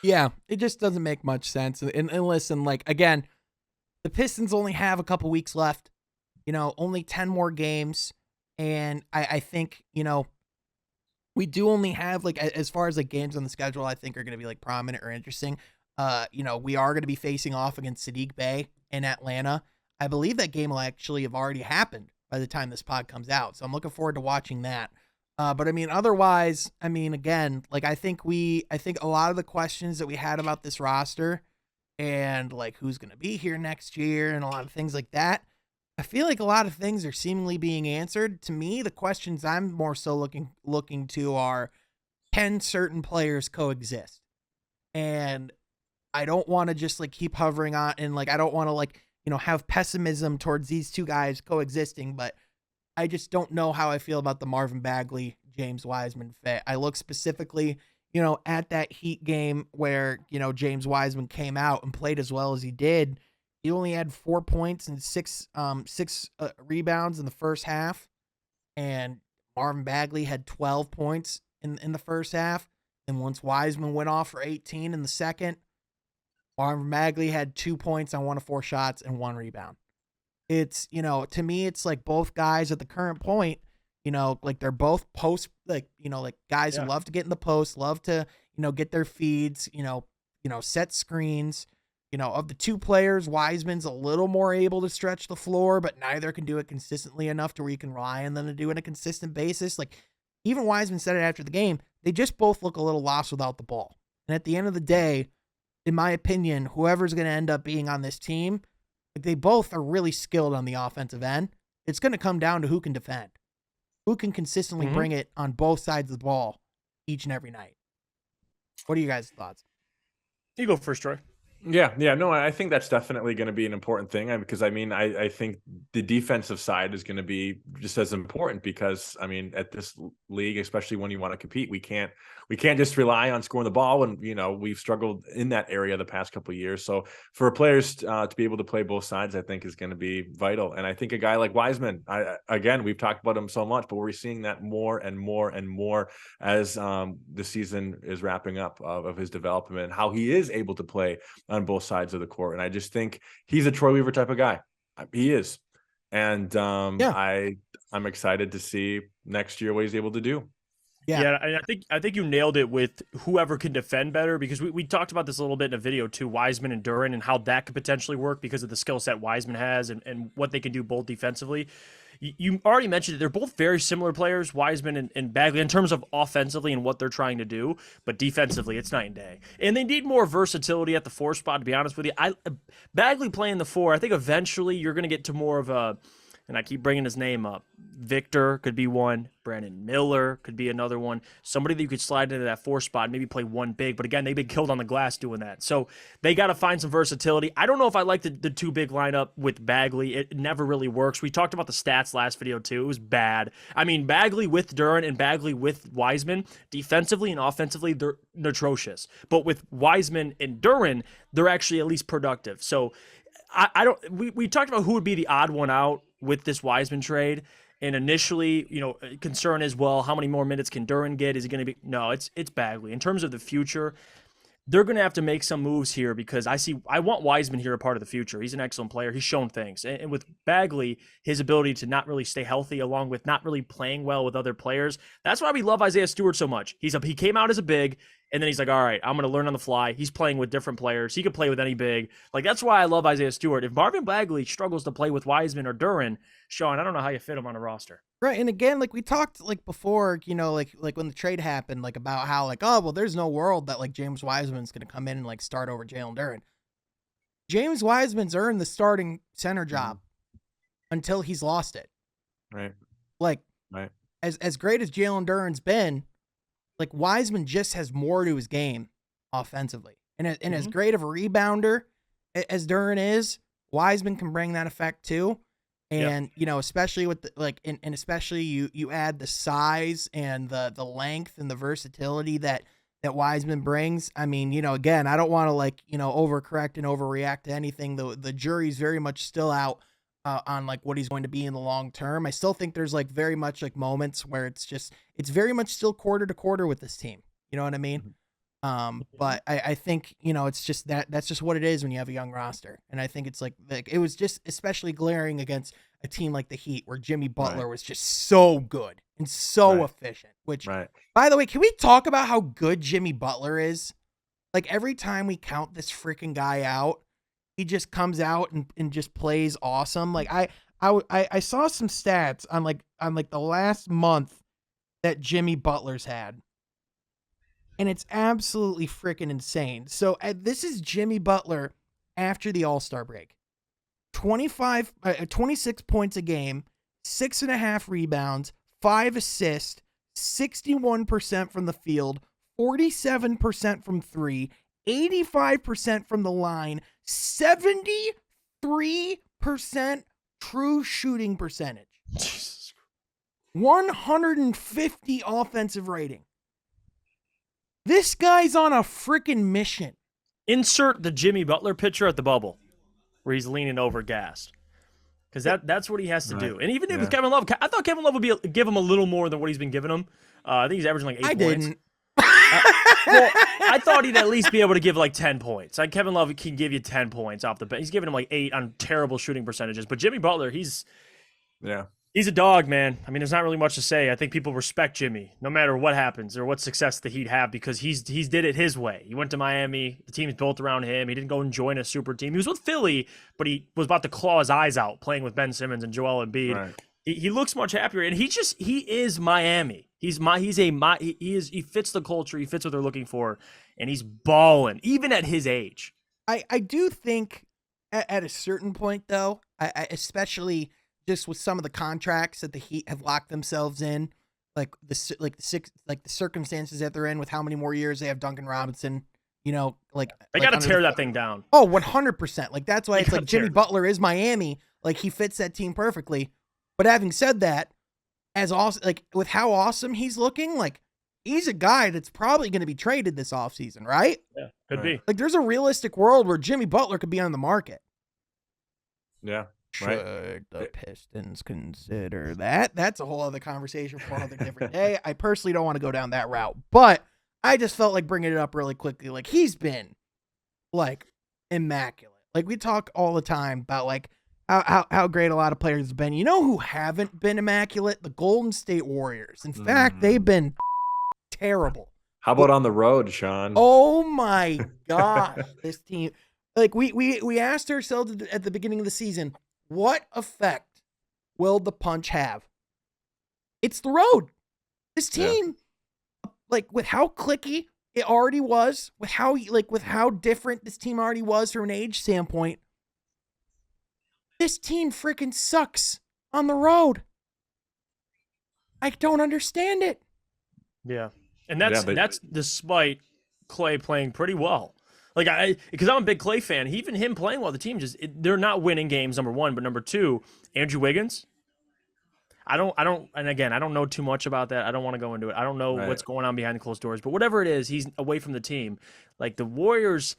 Yeah, it just doesn't make much sense. And listen, like, again, the Pistons only have a couple weeks left, only 10 more games. And I think, we do only have, like, as far as like games on the schedule, I think are going to be like prominent or interesting. We are going to be facing off against Sadiq Bey in Atlanta. I believe that game will actually have already happened by the time this pod comes out. So I'm looking forward to watching that. But I mean, otherwise, again, like, I think a lot of the questions that we had about this roster and like who's going to be here next year and a lot of things like that, I feel like a lot of things are seemingly being answered. To me, the questions I'm more so looking to are, can certain players coexist? And I don't want to just like keep hovering on, and like I don't want to like, have pessimism towards these two guys coexisting, but I just don't know how I feel about the Marvin Bagley, James Wiseman fit. I look specifically, at that Heat game where, James Wiseman came out and played as well as he did. He only had 4 points and six rebounds in the first half. And Marvin Bagley had 12 points in the first half. And once Wiseman went off for 18 in the second, Marvin Bagley had 2 points on 1 of 4 shots and 1 rebound. It's, to me, it's like both guys at the current point, like they're both post, like, like guys who love to get in the post, love to, get their feeds, set screens. Of the two players, Wiseman's a little more able to stretch the floor, but neither can do it consistently enough to where you can rely on them to do it on a consistent basis. Like, even Wiseman said it after the game, they just both look a little lost without the ball. And at the end of the day, in my opinion, whoever's going to end up being on this team, like, they both are really skilled on the offensive end. It's going to come down to who can defend, who can consistently bring it on both sides of the ball each and every night. What are you guys' thoughts? You go first, Troy. Yeah. No, I think that's definitely going to be an important thing, because I think the defensive side is going to be just as important because, I mean, at this league, especially when you want to compete, we can't just rely on scoring the ball. And, we've struggled in that area the past couple of years. So for players to be able to play both sides, I think is going to be vital. And I think a guy like Wiseman, again, we've talked about him so much, but we're seeing that more and more and more as the season is wrapping up of his development, and how he is able to play on both sides of the court. And I just think he's a Troy Weaver type of guy. He is. And I'm excited to see next year what he's able to do. Yeah, and I think you nailed it with whoever can defend better, because we talked about this a little bit in a video too, Wiseman and Duren, and how that could potentially work because of the skill set Wiseman has and what they can do both defensively. You already mentioned it. They're both very similar players, Wiseman and Bagley, in terms of offensively and what they're trying to do, but defensively, it's night and day. And they need more versatility at the 4 spot, to be honest with you. Bagley playing the 4, I think eventually you're going to get to more of a, and I keep bringing his name up, Victor could be one, Brandon Miller could be another one, somebody that you could slide into that 4 spot and maybe play one big, but again, they've been killed on the glass doing that. So they got to find some versatility. I don't know if I like the 2 big lineup with Bagley. It never really works. We talked about the stats last video too. It was bad. I mean, Bagley with Duren and Bagley with Wiseman, defensively and offensively, they're atrocious. But with Wiseman and Duren, they're actually at least productive. So I don't. We talked about who would be the odd one out with this Wiseman trade, and initially, concern is, well, how many more minutes can Duren get? Is he going to be? No, it's Bagley. In terms of the future, they're going to have to make some moves here, because I want Wiseman here a part of the future. He's an excellent player. He's shown things, and with Bagley, his ability to not really stay healthy, along with not really playing well with other players. That's why we love Isaiah Stewart so much. He came out as a big. And then he's like, all right, I'm going to learn on the fly. He's playing with different players. He could play with any big. Like, that's why I love Isaiah Stewart. If Marvin Bagley struggles to play with Wiseman or Duren, Sean, I don't know how you fit him on a roster. Right. And again, like we talked like before, like when the trade happened, like about how like, oh, well, there's no world that like James Wiseman's going to come in and like start over Jalen Duren. James Wiseman's earned the starting center job until he's lost it. Right. Like, as great as Jalen Duren's been, like Wiseman just has more to his game offensively. And as great of a rebounder as Duren is, Wiseman can bring that effect too. And, especially with and especially you add the size and the length and the versatility that Wiseman brings. I mean, again, I don't want to overcorrect and overreact to anything. The jury's very much still out on like what he's going to be in the long term. I still think there's like very much like moments where it's very much still quarter to quarter with this team. You know what I mean? But I think, it's just that's just what it is when you have a young roster. And I think it's like it was just especially glaring against a team like the Heat, where Jimmy Butler was just so good and so efficient, which by the way, can we talk about how good Jimmy Butler is? Like every time we count this freaking guy out, he just comes out and just plays awesome. Like I saw some stats on the last month that Jimmy Butler's had, and it's absolutely freaking insane. So this is Jimmy Butler after the All-Star break. 26 points a game, 6.5 rebounds, 5 assists, 61% from the field, 47% from 3, 85% from the line, 73% true shooting percentage, 150 offensive rating. This guy's on a freaking mission. Insert the Jimmy Butler picture at the bubble where he's leaning over gassed. Because that's what he has to do. And even with Kevin Love, I thought Kevin Love would give him a little more than what he's been giving him. I think he's averaging like 8 points. Didn't. Well, I thought he'd at least be able to give like 10 points. Like Kevin Love can give you 10 points off the bench. He's giving him like 8 on terrible shooting percentages. But Jimmy Butler, he's a dog, man. I mean, there's not really much to say. I think people respect Jimmy no matter what happens or what success the Heat have, because he's did it his way. He went to Miami. The team's built around him. He didn't go and join a super team. He was with Philly, but he was about to claw his eyes out playing with Ben Simmons and Joel Embiid. Right. He looks much happier, and he is Miami. He fits the culture. He fits what they're looking for, and he's balling even at his age. I do think at a certain point though, I especially just with some of the contracts that the Heat have locked themselves in, like the circumstances that they're in with how many more years they have Duncan Robinson, they got to tear that thing down. Oh, 100%. Like that's why it's like Jimmy Butler is Miami. Like he fits that team perfectly. But having said that, as awesome, like with how awesome he's looking, like he's a guy that's probably going to be traded this offseason, right? Yeah, could Right. be. Like there's a realistic world where Jimmy Butler could be on the market. Yeah. Should the Pistons consider that? That's a whole other conversation for another different day. I personally don't want to go down that route, but I just felt like bringing it up really quickly. Like he's been like immaculate. Like we talk all the time about like how great a lot of players have been. You know who haven't been immaculate? The Golden State Warriors. In fact, they've been terrible. How about on the road, Sean? Oh my gosh, this team. Like we asked ourselves at the beginning of the season, what effect will the punch have? It's the road. This team, like with how clicky it already was, with how different this team already was from an age standpoint, this team freaking sucks on the road. I don't understand it. Yeah. And that's despite Clay playing pretty well. Like because I'm a big Clay fan. Even him playing well, the team they're not winning games. Number one, but number two, Andrew Wiggins. I don't, and again, I don't know too much about that. I don't want to go into it. I don't know what's going on behind the closed doors. But whatever it is, he's away from the team. Like the Warriors,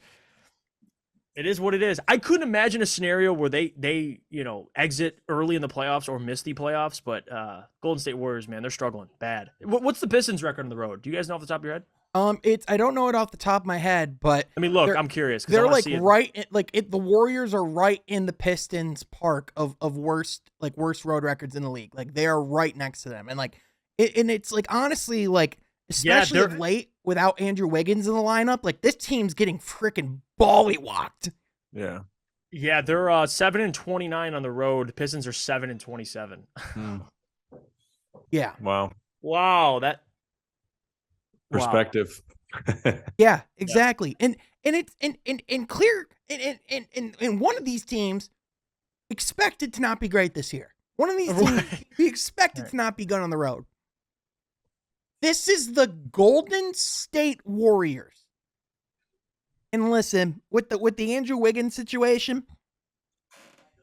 it is what it is. I couldn't imagine a scenario where they exit early in the playoffs or miss the playoffs. But Golden State Warriors, man, they're struggling bad. What's the Pistons record on the road? Do you guys know off the top of your head? I don't know it off the top of my head, but I mean, look, I'm curious. They're like the Warriors are right in the Pistons park of worst road records in the league. Like they are right next to them, and it's like honestly, like especially of late without Andrew Wiggins in the lineup, like this team's getting freaking ballywalked. Yeah. Yeah, they're 7-29 on the road. Pistons are 7-27. Yeah. Wow. That perspective. Yeah, exactly. Yeah. And it's and clear and one of these teams expected to not be great this year. One of these teams we expected to not be good on the road. This is the Golden State Warriors. And listen, with the Andrew Wiggins situation,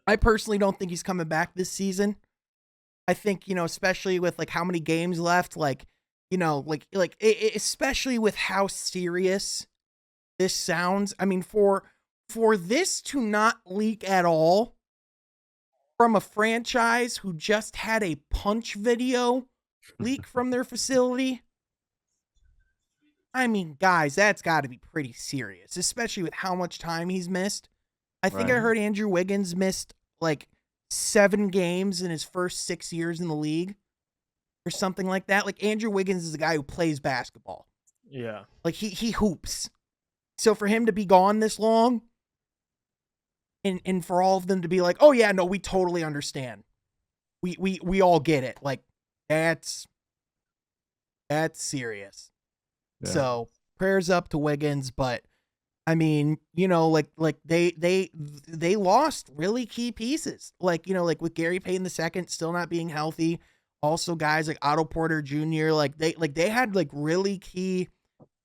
I personally don't think he's coming back this season. I think, especially with like how many games left, especially with how serious this sounds. I mean, for this to not leak at all from a franchise who just had a punch video leak from their facility. I mean, guys, that's got to be pretty serious, especially with how much time he's missed. I think I heard Andrew Wiggins missed like 7 games in his first 6 years in the league or something like that. Like Andrew Wiggins is a guy who plays basketball. Yeah. Like he hoops. So for him to be gone this long and for all of them to be like, "Oh yeah, no, we totally understand. We all get it." Like that's serious. Yeah. So prayers up to Wiggins, but I mean, they lost really key pieces. Like with Gary Payton II still not being healthy. Also guys like Otto Porter Jr., they had like really key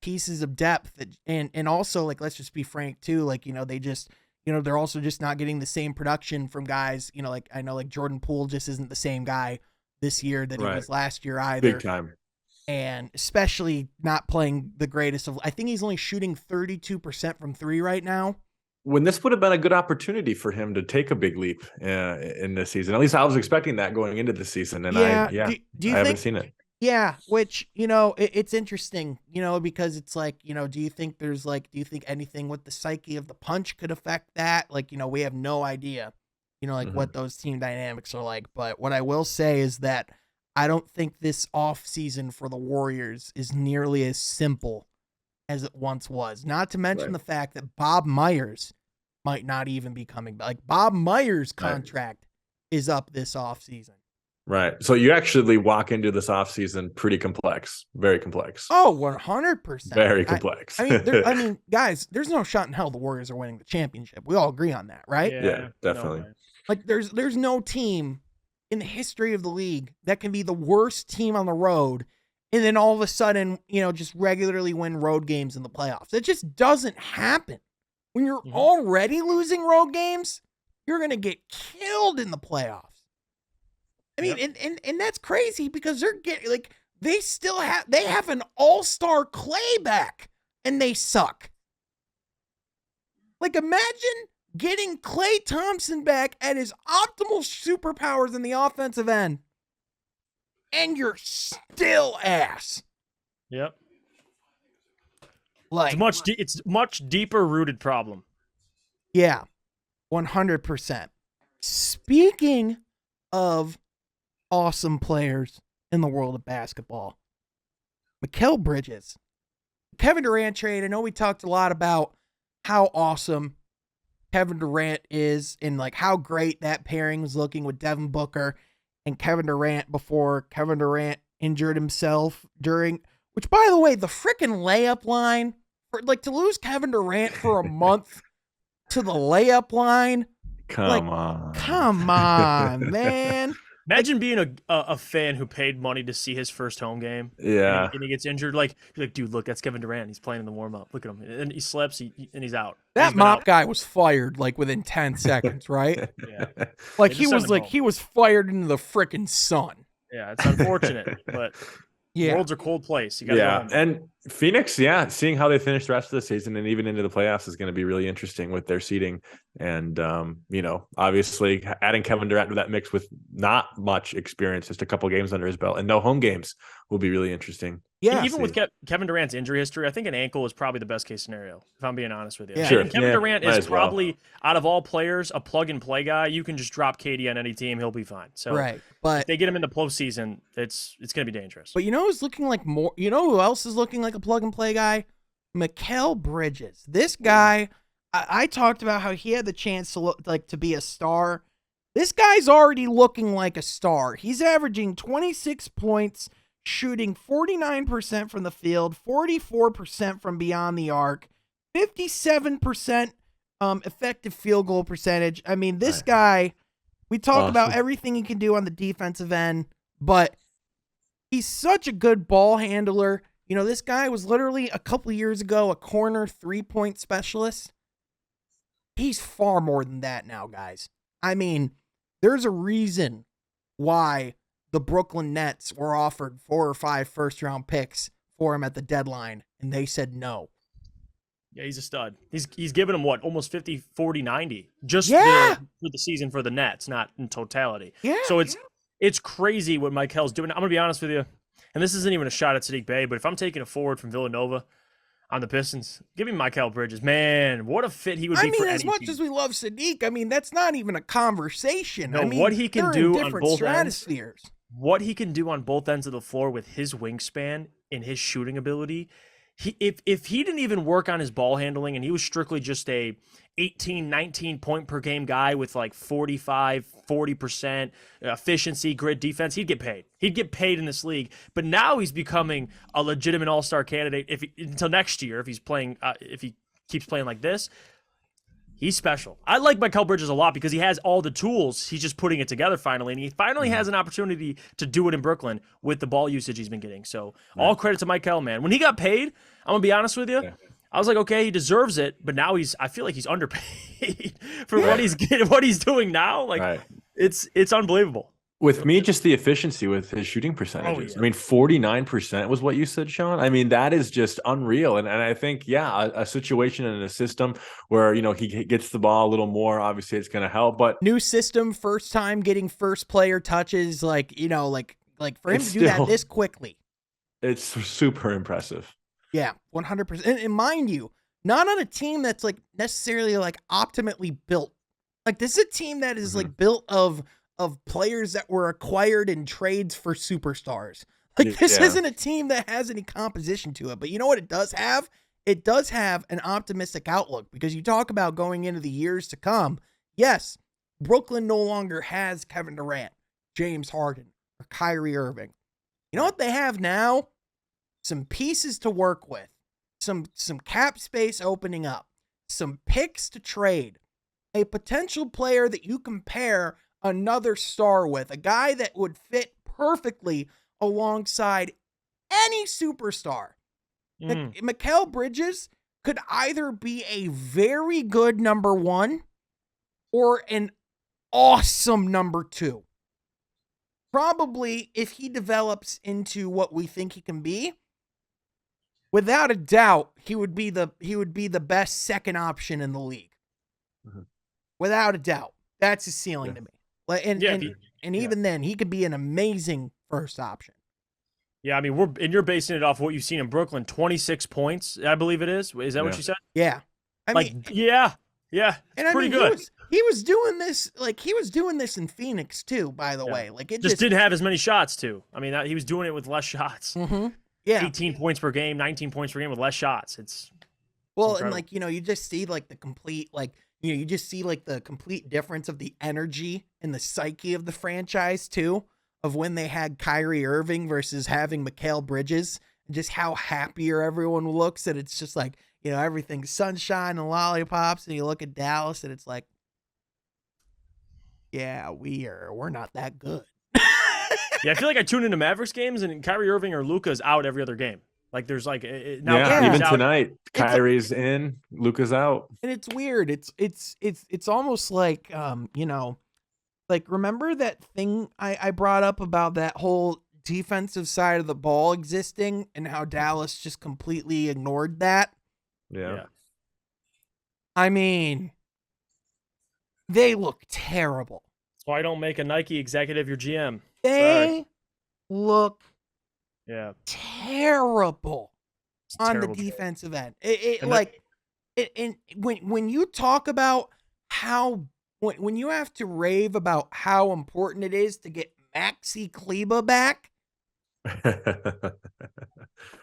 pieces of depth and also like, let's just be frank too. They just, they're also just not getting the same production from guys, I know like Jordan Poole just isn't the same guy this year that he was last year either. Big time. And especially not playing the greatest of, I think he's only shooting 32% from 3 right now. When this would have been a good opportunity for him to take a big leap in this season. At least I was expecting that going into the season. And I haven't seen it. Yeah. Which, it's interesting, because it's like, do you think anything with the psyche of the punch could affect that? Like, we have no idea, what those team dynamics are like. But what I will say is that I don't think this offseason for the Warriors is nearly as simple as it once was. Not to mention the fact that Bob Myers might not even be coming back. Like Bob Myers' contract is up this offseason. Right. So you actually walk into this offseason pretty complex. Very complex. Oh, 100%. Very complex. I mean, guys, there's no shot in hell the Warriors are winning the championship. We all agree on that, right? Yeah, definitely. No, like there's no team in the history of the league that can be the worst team on the road and then all of a sudden, just regularly win road games in the playoffs. It just doesn't happen. When you're already losing road games, you're going to get killed in the playoffs. I mean, and that's crazy because they're getting like they have an all-star Clay back and they suck. Like imagine getting Klay Thompson back at his optimal superpowers in the offensive end and you're still ass. Yep. Like it's much deeper rooted problem. Yeah. 100%. Speaking of awesome players in the world of basketball, Mikal Bridges, Kevin Durant trade. I know we talked a lot about how awesome Kevin Durant is and like how great that pairing was looking with Devin Booker and Kevin Durant before Kevin Durant injured himself during, which by the way, the freaking layup line, for like to lose Kevin Durant for a month to the layup line. Come on, man. Imagine being a fan who paid money to see his first home game. Yeah. And he gets injured. Like, you're like, dude, look, that's Kevin Durant. He's playing in the warm-up. Look at him. And he slips, and he's out. That mop guy was fired like within 10 seconds, right? Yeah. Like he was fired into the freaking sun. Yeah, it's unfortunate, but yeah. World's a cold place. You gotta go home. And Phoenix, seeing how they finish the rest of the season and even into the playoffs is going to be really interesting with their seeding. And, obviously adding Kevin Durant to that mix with not much experience, just a couple games under his belt and no home games will be really interesting. Yeah. Even with Kevin Durant's injury history, I think an ankle is probably the best case scenario, if I'm being honest with you. Yeah. Sure. And Kevin Durant is probably, out of all players, a plug-and-play guy. You can just drop KD on any team. He'll be fine. So right. But if they get him in the postseason, it's going to be dangerous. But who's looking like more? You know who else is looking like a plug-and-play guy? Mikal Bridges. This guy, I talked about how he had the chance to look like to be a star. This guy's already looking like a star. He's averaging 26 points, shooting 49% from the field, 44% from beyond the arc, 57% effective field goal percentage. I mean, this guy, we talk about everything he can do on the defensive end, but he's such a good ball handler. This guy was literally a couple years ago a corner 3-point specialist. He's far more than that now, guys. I mean, there's a reason why the Brooklyn Nets were offered 4 or 5 first-round picks for him at the deadline, and they said no. Yeah, he's a stud. He's given him, almost 50, 40, 90. Just for the season for the Nets, not in totality. Yeah. So it's crazy what Mikal's doing. I'm going to be honest with you, and this isn't even a shot at Sadiq Bey, but if I'm taking a forward from Villanova on the Pistons, give me Mikal Bridges. Man, what a fit he would be for any as much team. as we love Sadiq, that's not even a conversation. No, what he can do on both stratospheres. ends. What he can do on both ends of the floor with his wingspan and his shooting ability. If he didn't even work on his ball handling and he was strictly just a 18, 19 point per game guy with like 45, 40% efficiency, grid defense, he'd get paid. He'd get paid in this league. But now he's becoming a legitimate all-star candidate until next year if he keeps playing like this. He's special. I like Mikal Bridges a lot because he has all the tools. He's just putting it together finally, and he finally has an opportunity to do it in Brooklyn with the ball usage he's been getting. So all credit to Mikal, man. When he got paid, I'm going to be honest with you, I was like, okay, he deserves it, but now I feel like he's underpaid for what he's getting, what he's doing now. Like it's unbelievable. With me, just the efficiency with his shooting percentages. I mean, 49% was what you said, Sean. I mean, that is just unreal. And I think, a situation and a system where, he gets the ball a little more, obviously it's going to help. But new system, first time getting first player touches, for him to do that this quickly. It's super impressive. Yeah, 100%. And mind you, not on a team that's like necessarily like optimally built. Like this is a team that is like built of players that were acquired in trades for superstars. Like this isn't a team that has any composition to it. But you know what it does have? It does have an optimistic outlook because you talk about going into the years to come. Yes, Brooklyn no longer has Kevin Durant, James Harden, or Kyrie Irving. You know what they have now? Some pieces to work with, some cap space opening up, some picks to trade, a potential player that you can pair another star with, a guy that would fit perfectly alongside any superstar. Mikal Bridges could either be a very good number one or an awesome number 2. Probably if he develops into what we think he can be, without a doubt, he would be the best second option in the league. Mhm. Without a doubt. That's his ceiling to me. Like, and even then, he could be an amazing first option. Yeah, I mean, you're basing it off what you've seen in Brooklyn. 26 points, I believe it is. Is that what you said? Yeah. I mean, yeah. It's pretty good. He was doing this in Phoenix too, by the way. Like, it just didn't have as many shots too. I mean, he was doing it with less shots. Mm-hmm. Yeah. 18 points per game, 19 points per game with less shots. It's and like, you just see like the complete, like, you just see like the complete difference of the energy and the psyche of the franchise too, of when they had Kyrie Irving versus having Mikal Bridges, and just how happier everyone looks. And it's just like, everything's sunshine and lollipops. And you look at Dallas and it's like, yeah, we're not that good. Yeah, I feel like I tune into Mavericks games and Kyrie Irving or Luka's out every other game. Like there's like even tonight, Kyrie's in, Luka's out, and it's weird. It's almost like like, remember that thing I brought up about that whole defensive side of the ball existing and how Dallas just completely ignored that? Yeah. I mean, they look terrible. That's why I don't make a Nike executive your GM. They look It's terrible on terrible the defensive end. And when you talk about how when you have to rave about how important it is to get Maxi Kleba back,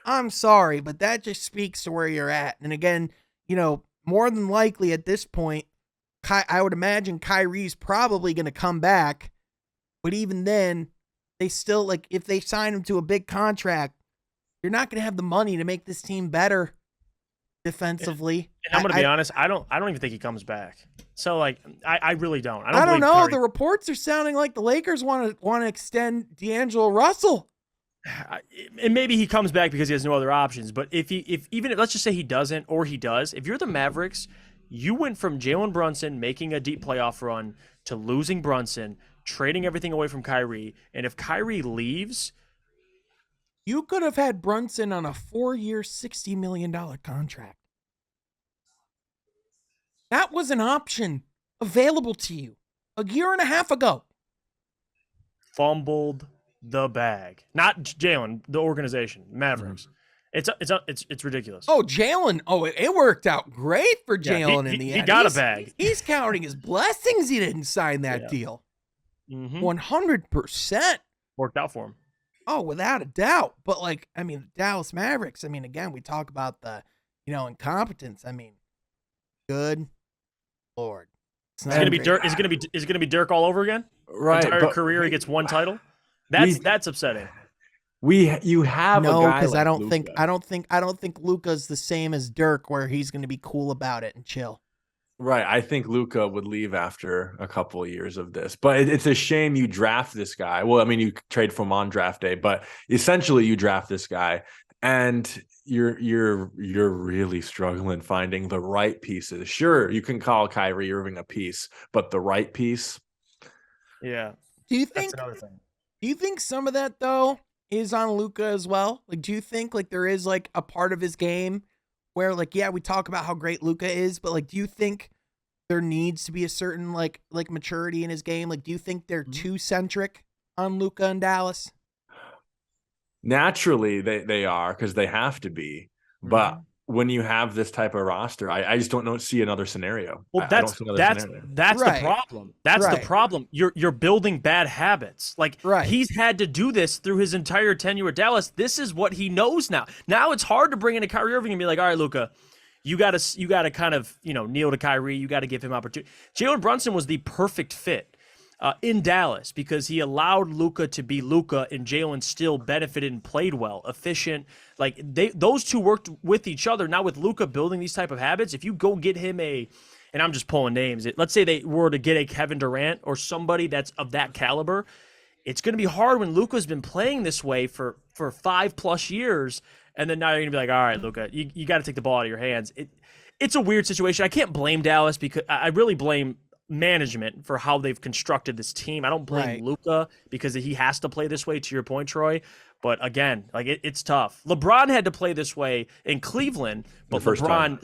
I'm sorry, but that just speaks to where you're at. And again, more than likely at this point, I would imagine Kyrie's probably going to come back. But even then, they still, like, if they sign him to a big contract, you're not going to have the money to make this team better defensively. And I'm going to be honest, I don't even think he comes back. So, like, I really don't. I don't know. Kyrie. The reports are sounding like the Lakers want to extend D'Angelo Russell. And maybe he comes back because he has no other options. But if let's just say he doesn't, or he does, if you're the Mavericks, you went from Jalen Brunson making a deep playoff run to losing Brunson, trading everything away from Kyrie. And if Kyrie leaves, you could have had Brunson on a 4-year, $60 million contract. That was an option available to you a year and a half ago. Fumbled the bag. Not Jalen, the organization, Mavericks. It's ridiculous. Oh, Jalen. Oh, it worked out great for Jalen in the end. He got a bag. He's counting his blessings he didn't sign that deal. 100%. Worked out for him. Oh, without a doubt. But, like, I mean, the Dallas Mavericks, I mean, again, we talk about the, incompetence. I mean, good Lord. Is it gonna be Dirk all over again? Right. Entire career he gets one title? That's upsetting. You have a guy because like I don't Luka. think Luka's the same as Dirk, where he's going to be cool about it and chill. Right. I think Luka would leave after a couple of years of this, but it's a shame you draft this guy. Well, I mean, you trade for him on draft day, but essentially you draft this guy and you're really struggling finding the right pieces. Sure, you can call Kyrie Irving a piece, but the right piece. Yeah. That's another thing. Do you think some of that though is on Luka as well? Like, do you think like there is like a part of his game where, like, yeah, we talk about how great Luka is, but like, do you think there needs to be a certain like maturity in his game? Like, do you think they're too centric on Luka and Dallas? Naturally, they are, because they have to be. But when you have this type of roster, I just don't see another scenario. Well, that's the problem. That's the problem. You're building bad habits. Like, he's had to do this through his entire tenure at Dallas. This is what he knows now. Now it's hard to bring in a Kyrie Irving and be like, all right, Luka, you gotta kind of kneel to Kyrie. You got to give him opportunity. Jalen Brunson was the perfect fit in Dallas because he allowed Luka to be Luka, and Jalen still benefited and played well, efficient. Like, those two worked with each other. Now with Luka building these type of habits, if you go get him and I'm just pulling names, let's say they were to get a Kevin Durant or somebody that's of that caliber, it's going to be hard when Luka's been playing this way for 5+ years, and then now you're going to be like, all right, Luka, you got to take the ball out of your hands. It's a weird situation. I can't blame Dallas because I really blame management for how they've constructed this team. I don't blame Right. Luka because he has to play this way, to your point, Troy. But again, like it's tough. LeBron had to play this way in Cleveland, but The first time.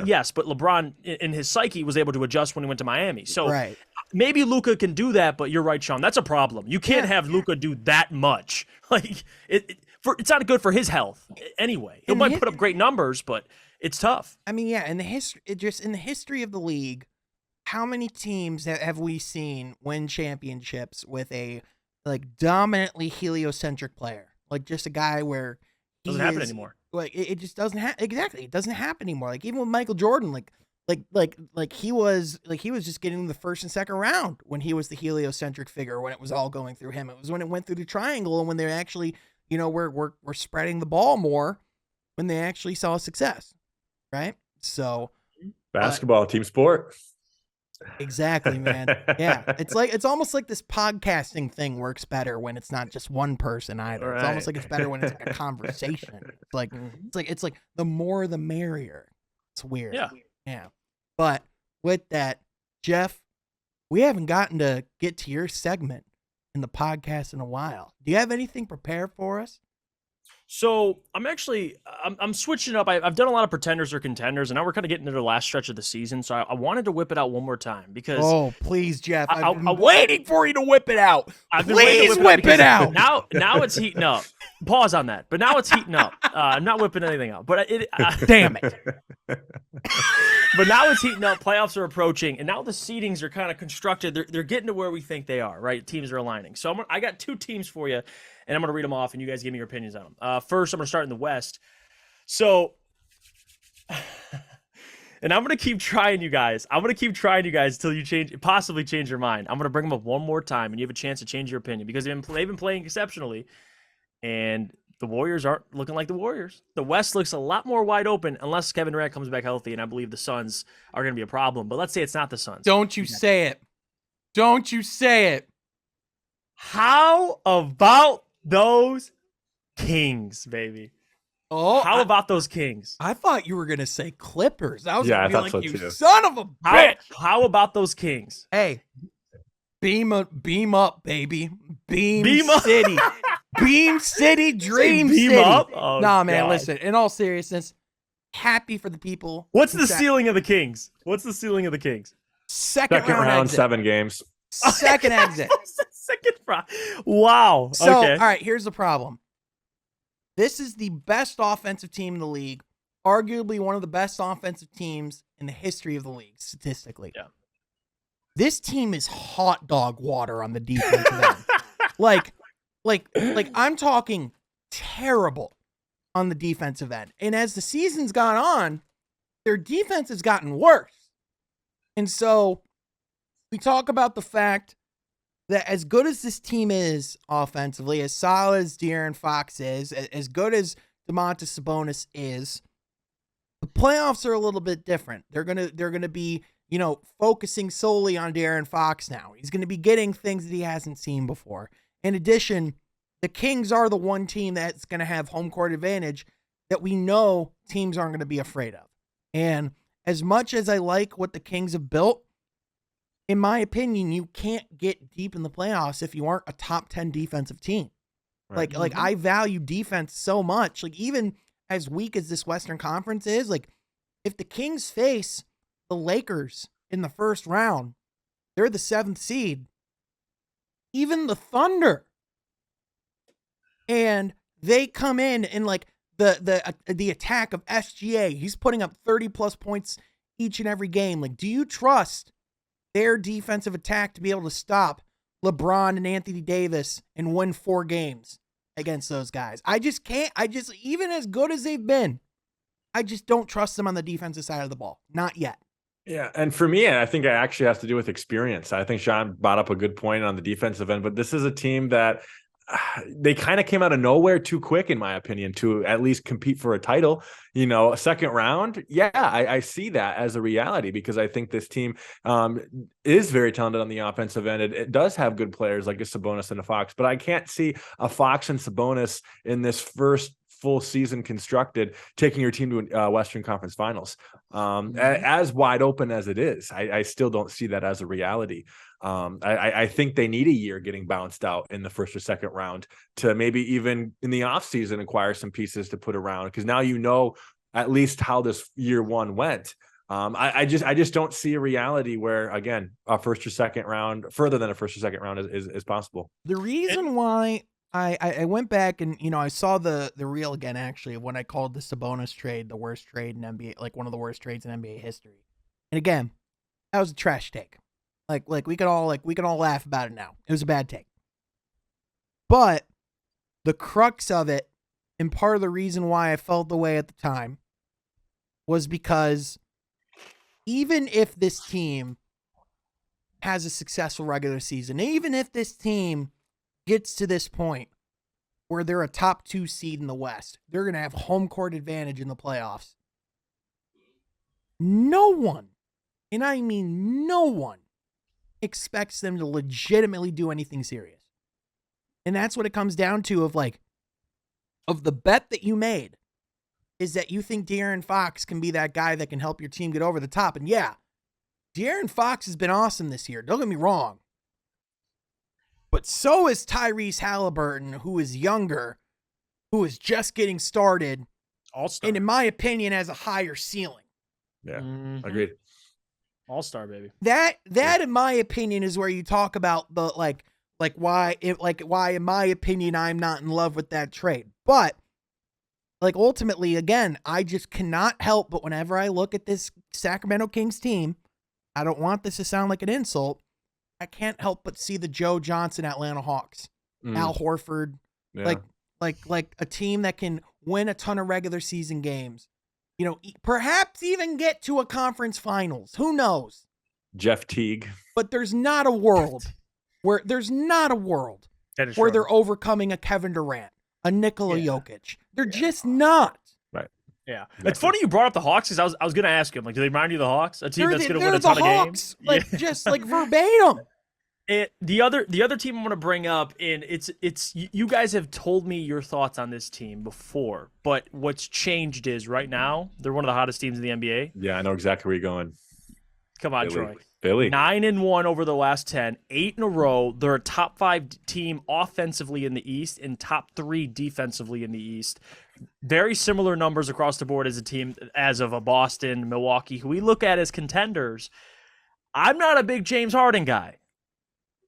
yes, but LeBron in his psyche was able to adjust when he went to Miami. So Right. maybe Luka can do that, but you're right, Sean. That's a problem. You can't have Luka do that much. Like it's not good for his health anyway. He might put up great numbers, but it's tough. I mean, yeah, in the history of the league, how many teams have we seen win championships with a like dominantly heliocentric player? Like just a guy where Doesn't happen anymore. Like it just doesn't happen. Exactly, it doesn't happen anymore. Like even with Michael Jordan, like he was just getting the first and second round when he was the heliocentric figure, when it was all going through him. It was when it went through the triangle and when they're actually, we're spreading the ball more, when they actually saw success, right? So Basketball, team sport. exactly, man. Yeah, it's almost like this podcasting thing works better when it's not just one person either. Right. It's almost like it's better when it's like a conversation. It's like the more the merrier. It's weird. Yeah. But with that, Jeff, we haven't gotten to get to your segment in the podcast in a while. Do you have anything prepared for us? So I'm switching up. I've done a lot of pretenders or contenders, and now we're kind of getting into the last stretch of the season. So I wanted to whip it out one more time because please, Jeff, I've been waiting for you to whip it out. Please whip it out. Now it's heating up. Pause on that. But now it's heating up. I'm not whipping anything out. But Damn it. But now it's heating up. Playoffs are approaching, and now the seedings are kind of constructed. They're getting to where we think they are. Right, teams are aligning. So I got two teams for you. And I'm going to read them off, and you guys give me your opinions on them. First, I'm going to start in the West. So, and I'm going to keep trying you guys. Until you possibly change your mind. I'm going to bring them up one more time, and you have a chance to change your opinion because they've been playing exceptionally, and the Warriors aren't looking like the Warriors. The West looks a lot more wide open unless Kevin Durant comes back healthy, and I believe the Suns are going to be a problem. But let's say it's not the Suns. Don't you say it. Don't you say it. How about those Kings, baby? Oh, how about those Kings? I thought you were gonna say Clippers. I was I gonna be thought like, so you too. son of a bitch. How about those Kings? Hey, beam up, baby. Beam up. City. Beam City, Dream beam City. up? Oh, nah, man, God. listen, in all seriousness, happy for the people. What's the ceiling of the Kings? Second round exit. 7 games. Second exit. Second round. Wow. So, okay. all right, here's the problem. This is the best offensive team in the league, arguably one of the best offensive teams in the history of the league, statistically. Yeah. This team is hot dog water on the defensive end. Like I'm talking terrible on the defensive end. And as the season's gone on, their defense has gotten worse. And so we talk about the fact that as good as this team is offensively, as solid as De'Aaron Fox is, as good as Domantas Sabonis is, the playoffs are a little bit different. They're gonna be, focusing solely on De'Aaron Fox now. He's gonna be getting things that he hasn't seen before. In addition, the Kings are the one team that's gonna have home court advantage that we know teams aren't gonna be afraid of. And as much as I like what the Kings have built, in my opinion, you can't get deep in the playoffs if you aren't a top 10 defensive team. Right. Like I value defense so much. Like even as weak as this Western Conference is, like if the Kings face the Lakers in the first round, they're the 7th seed. Even the Thunder. And they come in and like the attack of SGA, he's putting up 30 plus points each and every game. Like, do you trust their defensive attack to be able to stop LeBron and Anthony Davis and win 4 games against those guys? I just can't. Even as good as they've been, I just don't trust them on the defensive side of the ball. Not yet. Yeah. And for me, I think it actually has to do with experience. I think Sean brought up a good point on the defensive end, but this is a team that they kind of came out of nowhere too quick, in my opinion, to at least compete for a title. A second round. Yeah, I see that as a reality because I think this team is very talented on the offensive end. It does have good players like a Sabonis and a Fox, but I can't see a Fox and Sabonis in this first full season constructed, taking your team to Western Conference Finals. As wide open as it is, I still don't see that as a reality. I think they need a year getting bounced out in the first or second round to maybe even in the offseason acquire some pieces to put around, because now you know at least how this year one went. I just don't see a reality where, again, a first or second round, further than a first or second round is possible. The reason why I went back and, I saw the reel again, actually, of when I called the Sabonis trade the worst trade in NBA, like one of the worst trades in NBA history. And again, that was a trash take. Like we could all laugh about it now. It was a bad take. But the crux of it, and part of the reason why I felt the way at the time, was because even if this team has a successful regular season, even if this team gets to this point where they're a top 2 seed in the West, they're going to have home court advantage in the playoffs. No one, and I mean no one, expects them to legitimately do anything serious. And that's what it comes down to, of the bet that you made, is that you think De'Aaron Fox can be that guy that can help your team get over the top. And yeah, De'Aaron Fox has been awesome this year. Don't get me wrong. But so is Tyrese Halliburton, who is younger, who is just getting started, All-star. and in my opinion has a higher ceiling. Yeah, agreed. All-star, baby. That in my opinion is where you talk about the why in my opinion I'm not in love with that trade. But ultimately, again, I just cannot help but whenever I look at this Sacramento Kings team, I don't want this to sound like an insult, I can't help but see the Joe Johnson Atlanta Hawks, Al Horford, like a team that can win a ton of regular season games, perhaps even get to a conference finals. Who knows? Jeff Teague. But there's not a world where they're overcoming a Kevin Durant, a Nikola Jokic. They're just not. Right. Yeah. Exactly. It's funny you brought up the Hawks, because I was going to ask him, do they remind you of the Hawks? A team that's going to win a ton of games? Just verbatim. The other team I want to bring up, and it's you guys have told me your thoughts on this team before, but what's changed is right now they're one of the hottest teams in the NBA. Yeah, I know exactly where you're going. Come on, Troy. Philly. 9-1 over the last 10, 8 in a row. They're a top 5 team offensively in the East and top 3 defensively in the East. Very similar numbers across the board as a team as of a Boston, Milwaukee, who we look at as contenders. I'm not a big James Harden guy,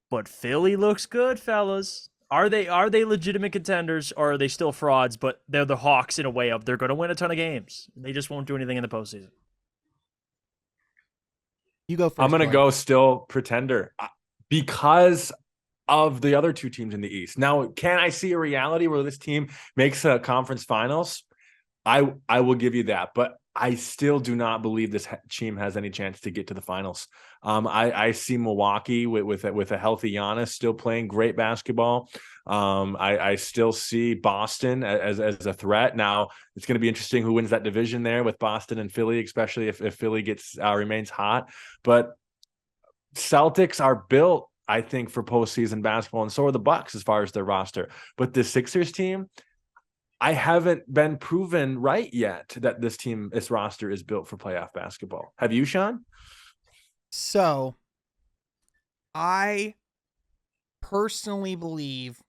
but Philly looks good, fellas. Are they legitimate contenders, or are they still frauds? But they're the Hawks in a way of they're going to win a ton of games. They just won't do anything in the postseason. You go first. I'm going to go still pretender because of the other 2 teams in the East. Now, can I see a reality where this team makes a conference finals? I will give you that, but I still do not believe this team has any chance to get to the finals. I see Milwaukee with a healthy Giannis still playing great basketball. I still see Boston as a threat. Now, it's going to be interesting who wins that division there with Boston and Philly, especially if Philly remains hot. But Celtics are built, I think, for postseason basketball, and so are the Bucks as far as their roster. But the Sixers team, I haven't been proven right yet that this roster is built for playoff basketball. Have you, Sean? So, I personally believe,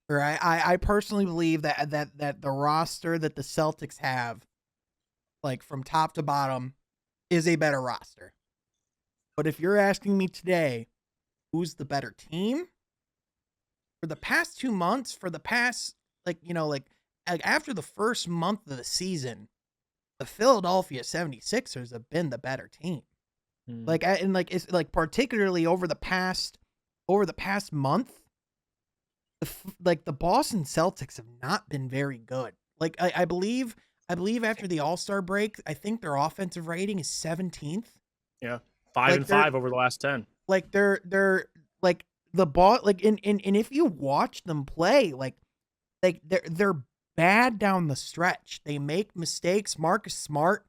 I personally believe that the roster that the Celtics have, from top to bottom, is a better roster. But if you're asking me today, who's the better team? For the past 2 months, after the first month of the season, the Philadelphia 76ers have been the better team. Particularly over the past month, the Boston Celtics have not been very good. I believe after the All-Star break, I think their offensive rating is 17th. Yeah. 5-5 over the last 10. They're the ball, and if you watch them play, they're bad down the stretch. They make mistakes. Marcus Smart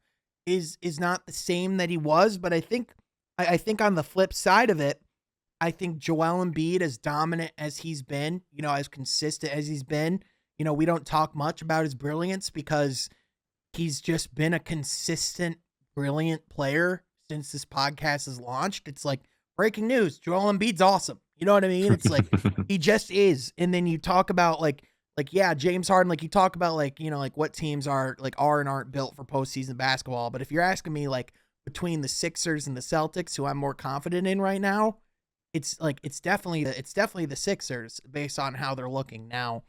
is not the same that he was, but I think on the flip side of it, I think Joel Embiid, as dominant as he's been, as consistent as he's been, we don't talk much about his brilliance because he's just been a consistent, brilliant player since this podcast has launched. It's like breaking news. Joel Embiid's awesome. You know what I mean? It's like he just is. And then you talk about yeah, James Harden, like you talk about like what teams are and aren't built for postseason basketball. But if you're asking me like between the Sixers and the Celtics, who I'm more confident in right now, it's definitely the Sixers based on how they're looking now.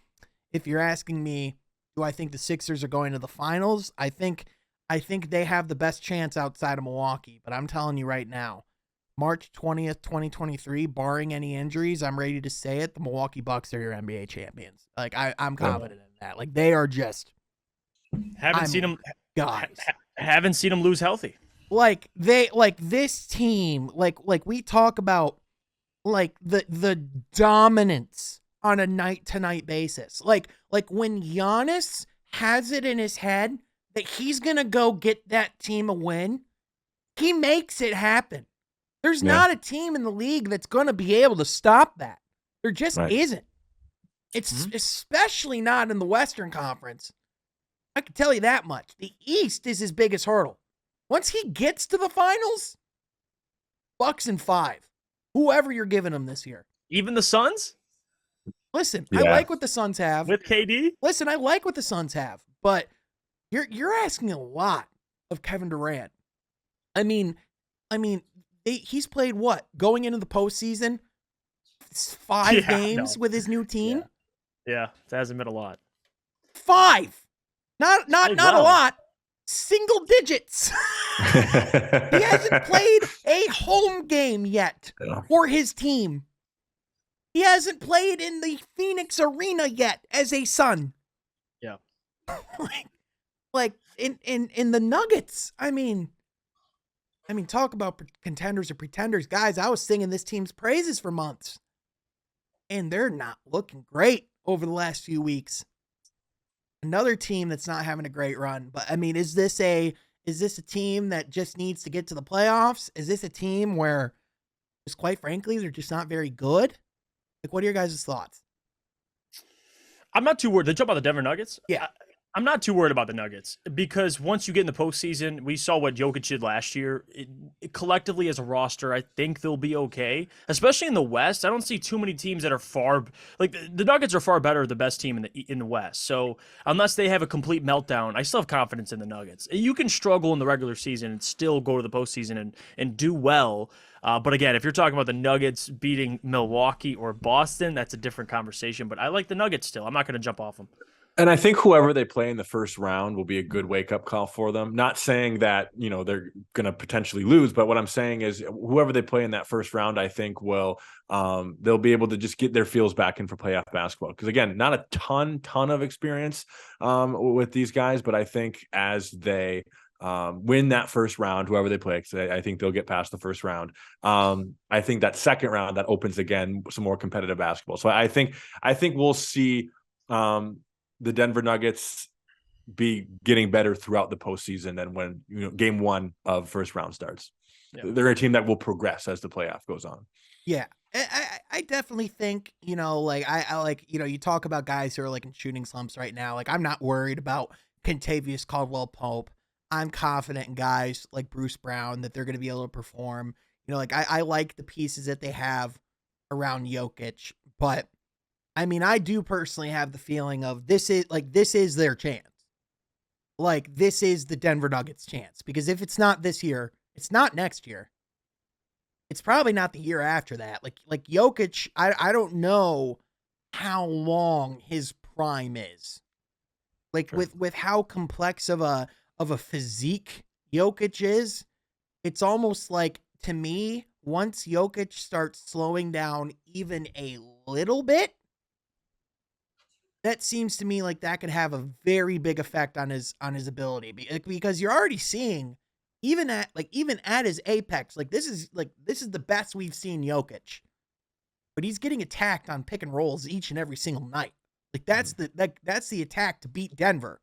If you're asking me, do I think the Sixers are going to the finals? I think they have the best chance outside of Milwaukee. But I'm telling you right now, March 20th, 2023, barring any injuries, I'm ready to say it, the Milwaukee Bucks are your NBA champions. Like I'm confident in that. Like they are just haven't seen them lose healthy. Like this team, like we talk about like the dominance on a night-to-night basis. Like when Giannis has it in his head that he's going to go get that team a win, he makes it happen. There's not a team in the league that's going to be able to stop that. There just isn't. It's especially not in the Western Conference. I can tell you that much. The East is his biggest hurdle. Once he gets to the finals, Bucks in 5. Whoever you're giving him this year. Even the Suns? Listen, I like what the Suns have. With KD? Listen, I like what the Suns have, but you're asking a lot of Kevin Durant. I mean, he's played what? Going into the postseason? 5 games with his new team? Yeah, it hasn't been a lot. 5. Not a lot. Single digits. He hasn't played a home game yet for his team. He hasn't played in the Phoenix Arena yet as a Sun. Yeah. like in the Nuggets. I mean, talk about contenders or pretenders. Guys, I was singing this team's praises for months. And they're not looking great over the last few weeks. Another team that's not having a great run. But I mean, is this a team that just needs to get to the playoffs? Is this a team where, just quite frankly, they're just not very good? Like, what are your guys' thoughts? I'm not too worried. Did you jump on the Denver Nuggets? Yeah. I'm not too worried about the Nuggets because once you get in the postseason, we saw what Jokic did last year. Collectively as a roster, I think they'll be okay, especially in the West. I don't see too many teams that are far like the Nuggets are far better, the best team in the West. So unless they have a complete meltdown, I still have confidence in the Nuggets. You can struggle in the regular season and still go to the postseason and do well. But again, if you're talking about the Nuggets beating Milwaukee or Boston, that's a different conversation. But I like the Nuggets still. I'm not going to jump off them. And I think whoever they play in the first round will be a good wake-up call for them. Not saying that, they're going to potentially lose, but what I'm saying is whoever they play in that first round, I think will they'll be able to just get their feels back in for playoff basketball. Because again, not a ton of experience with these guys, but I think as they win that first round, whoever they play, because I think they'll get past the first round. I think that second round that opens again some more competitive basketball. So I think we'll see the Denver Nuggets be getting better throughout the postseason than when game 1 of first round starts. Yeah. They're a team that will progress as the playoff goes on. Yeah. I definitely think, I like, you talk about guys who are like in shooting slumps right now. Like I'm not worried about Kentavious Caldwell-Pope. I'm confident in guys like Bruce Brown that they're going to be able to perform. I like the pieces that they have around Jokic, but I mean, I do personally have the feeling of this is their chance. Like this is the Denver Nuggets chance, because if it's not this year, it's not next year. It's probably not the year after that. Like Jokic, I don't know how long his prime is. Like sure. with how complex of a physique Jokic is, it's almost like, to me, once Jokic starts slowing down even a little bit, that seems to me like that could have a very big effect on his ability, because you're already seeing even at his apex, this is the best we've seen Jokic, but he's getting attacked on pick and rolls each and every single night. Like that's the attack to beat Denver.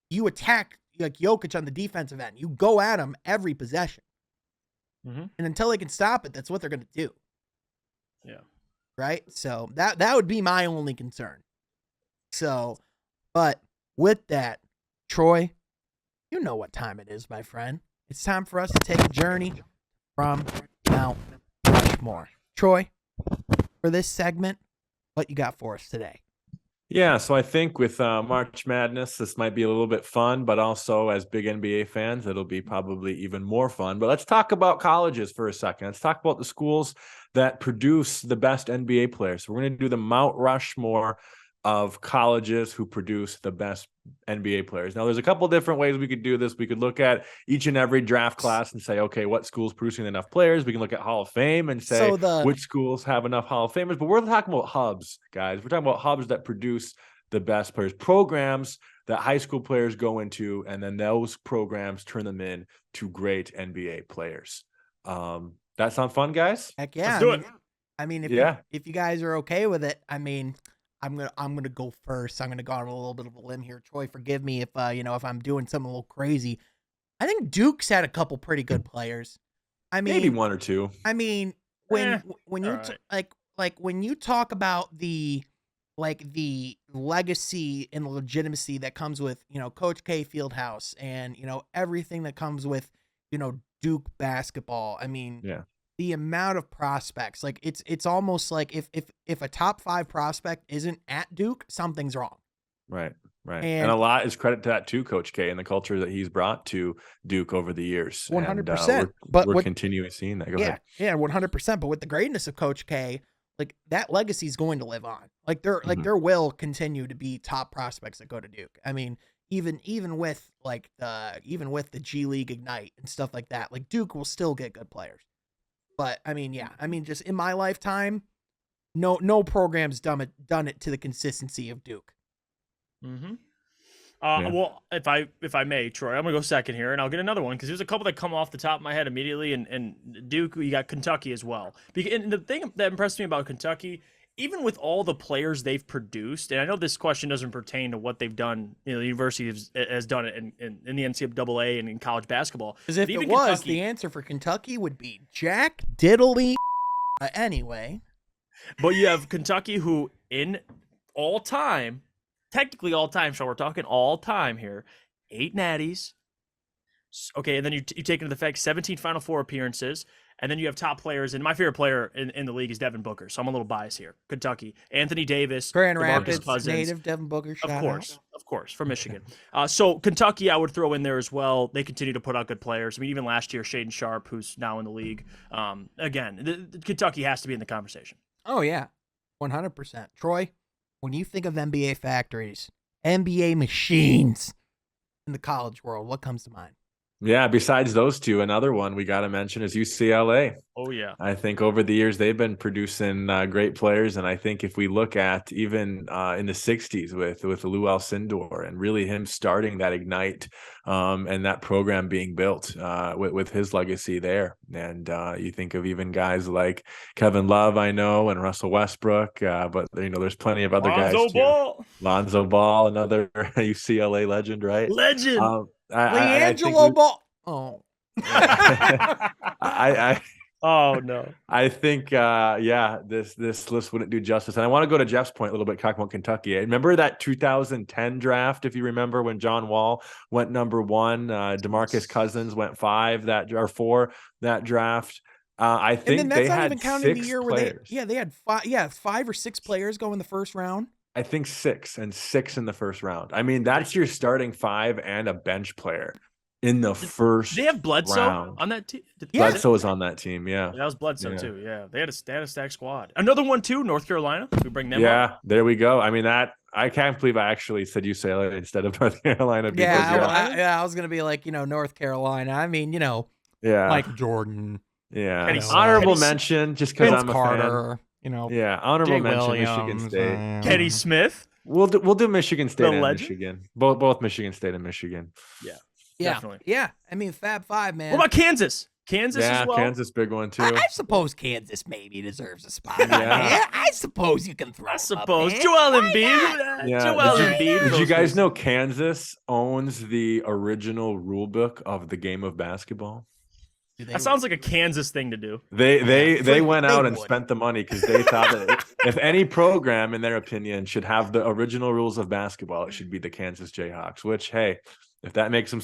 You attack like Jokic on the defensive end. You go at him every possession. Mm-hmm. And until they can stop it, that's what they're going to do. Yeah. Right? So that would be my only concern. So But with that, Troy, you know what time it is, my friend. It's time for us to take a journey from Mount Rushmore. Troy, for this segment, what you got for us today? Yeah, so I think with March Madness, this might be a little bit fun, but also as big NBA fans, it'll be probably even more fun. But let's talk about colleges for a second. Let's talk about the schools that produce the best NBA players. So we're going to do the Mount Rushmore of colleges who produce the best NBA players. Now, there's a couple different ways we could do this. We could look at each and every draft class and say, okay, what school's producing enough players? We can look at Hall of Fame and say which schools have enough Hall of Famers. But we're talking about hubs, guys. We're talking about hubs that produce the best players, programs that high school players go into, and then those programs turn them in to great NBA players. That sound fun, guys? Heck yeah. Let's do it. I mean, if Yeah. if you guys are okay with it, I mean, I'm gonna go first. I'm gonna go on a little bit of a limb here. Troy, forgive me if if I'm doing something a little crazy. I think Duke's had a couple pretty good players. I mean, Maybe one or two. I mean, when you right. like when you talk about the legacy and legitimacy that comes with Coach K Fieldhouse and everything that comes with Duke basketball. I mean, Yeah. the amount of prospects, like it's almost like if a top 5 prospect isn't at Duke, something's wrong. Right. And And a lot is credit to that too, Coach K, and the culture that he's brought to Duke over the years. 100%. But we're continuing seeing that. Go ahead. Yeah, 100%. But with the greatness of Coach K, like that legacy is going to live on. Like there will continue to be top prospects that go to Duke. I mean, even with the G League Ignite and stuff like that, like Duke will still get good players. But I mean, just in my lifetime, no program's done it to the consistency of Duke. Mm-hmm. Yeah. Well, if I may, Troy, I'm gonna go second here, and I'll get another one because there's a couple that come off the top of my head immediately, and Duke, you got Kentucky as well. And the thing that impressed me about Kentucky, even with all the players they've produced, and I know this question doesn't pertain to what they've done, the university has done it in the NCAA and in college basketball. Because if it was, Kentucky, the answer for Kentucky would be Jack Diddley. Anyway. But you have Kentucky who, in all time, technically all time, so we're talking all time here, 8 natties. Okay, and then you take into the fact 17 Final Four appearances, and then you have top players, and my favorite player in the league is Devin Booker, so I'm a little biased here. Kentucky, Anthony Davis, Grand DeMarcus Rapids Cousins, native Devin Booker, of course, from Michigan. So Kentucky, I would throw in there as well. They continue to put out good players. I mean, even last year, Shaden Sharp, who's now in the league. Again, Kentucky has to be in the conversation. Oh yeah, 100%. Troy, when you think of NBA factories, NBA machines in the college world, what comes to mind? Yeah, besides those two, another one we got to mention is UCLA. Oh, yeah. I think over the years they've been producing great players. And I think if we look at even in the 60s with Lou Alcindor and really him starting that Ignite and that program being built with his legacy there. And you think of even guys like Kevin Love, I know, and Russell Westbrook. But, there's plenty of other guys too. Lonzo Ball, another UCLA legend, right? Legend. LiAngelo Ball. Oh. Oh no. I think this list wouldn't do justice. And I want to go to Jeff's point a little bit, talking about Kentucky. Remember that 2010 draft, if you remember, when John Wall went number 1, DeMarcus Cousins went 4 that draft. I think and then that's they not had even counting 6 the year players. where they had 5 or 6 players go in the first round. I think 6 in the first round. I mean, that's your starting 5 and a bench player in the first. They have Bledsoe round. on that team. Bledsoe was on that team. Yeah, that was Bledsoe too. Yeah, they had a stacked squad. Another one too, North Carolina. We bring them. Yeah, up. There we go. I mean, I can't believe I actually said UCLA instead of North Carolina. Because, I was gonna be like North Carolina. I mean, Michael Jordan. Yeah, honorable mention just because I'm a Carter. fan. Honorable Jay mention, Williams, Michigan State. Kenny Smith. We'll do Michigan State and legend? Michigan. Both Michigan State and Michigan. Yeah, definitely. Yeah, I mean Fab Five, man. What about Kansas? Kansas as well. Kansas, big one too. I suppose Kansas maybe deserves a spot. Yeah. I suppose you can throw. I suppose Joel Embiid. Joel Embiid. Did you guys know Kansas owns the original rule book of the game of basketball? That sounds like a Kansas thing to do. They went out and spent the money because they thought that if any program, in their opinion, should have the original rules of basketball, it should be the Kansas Jayhawks. Which, hey, if that makes them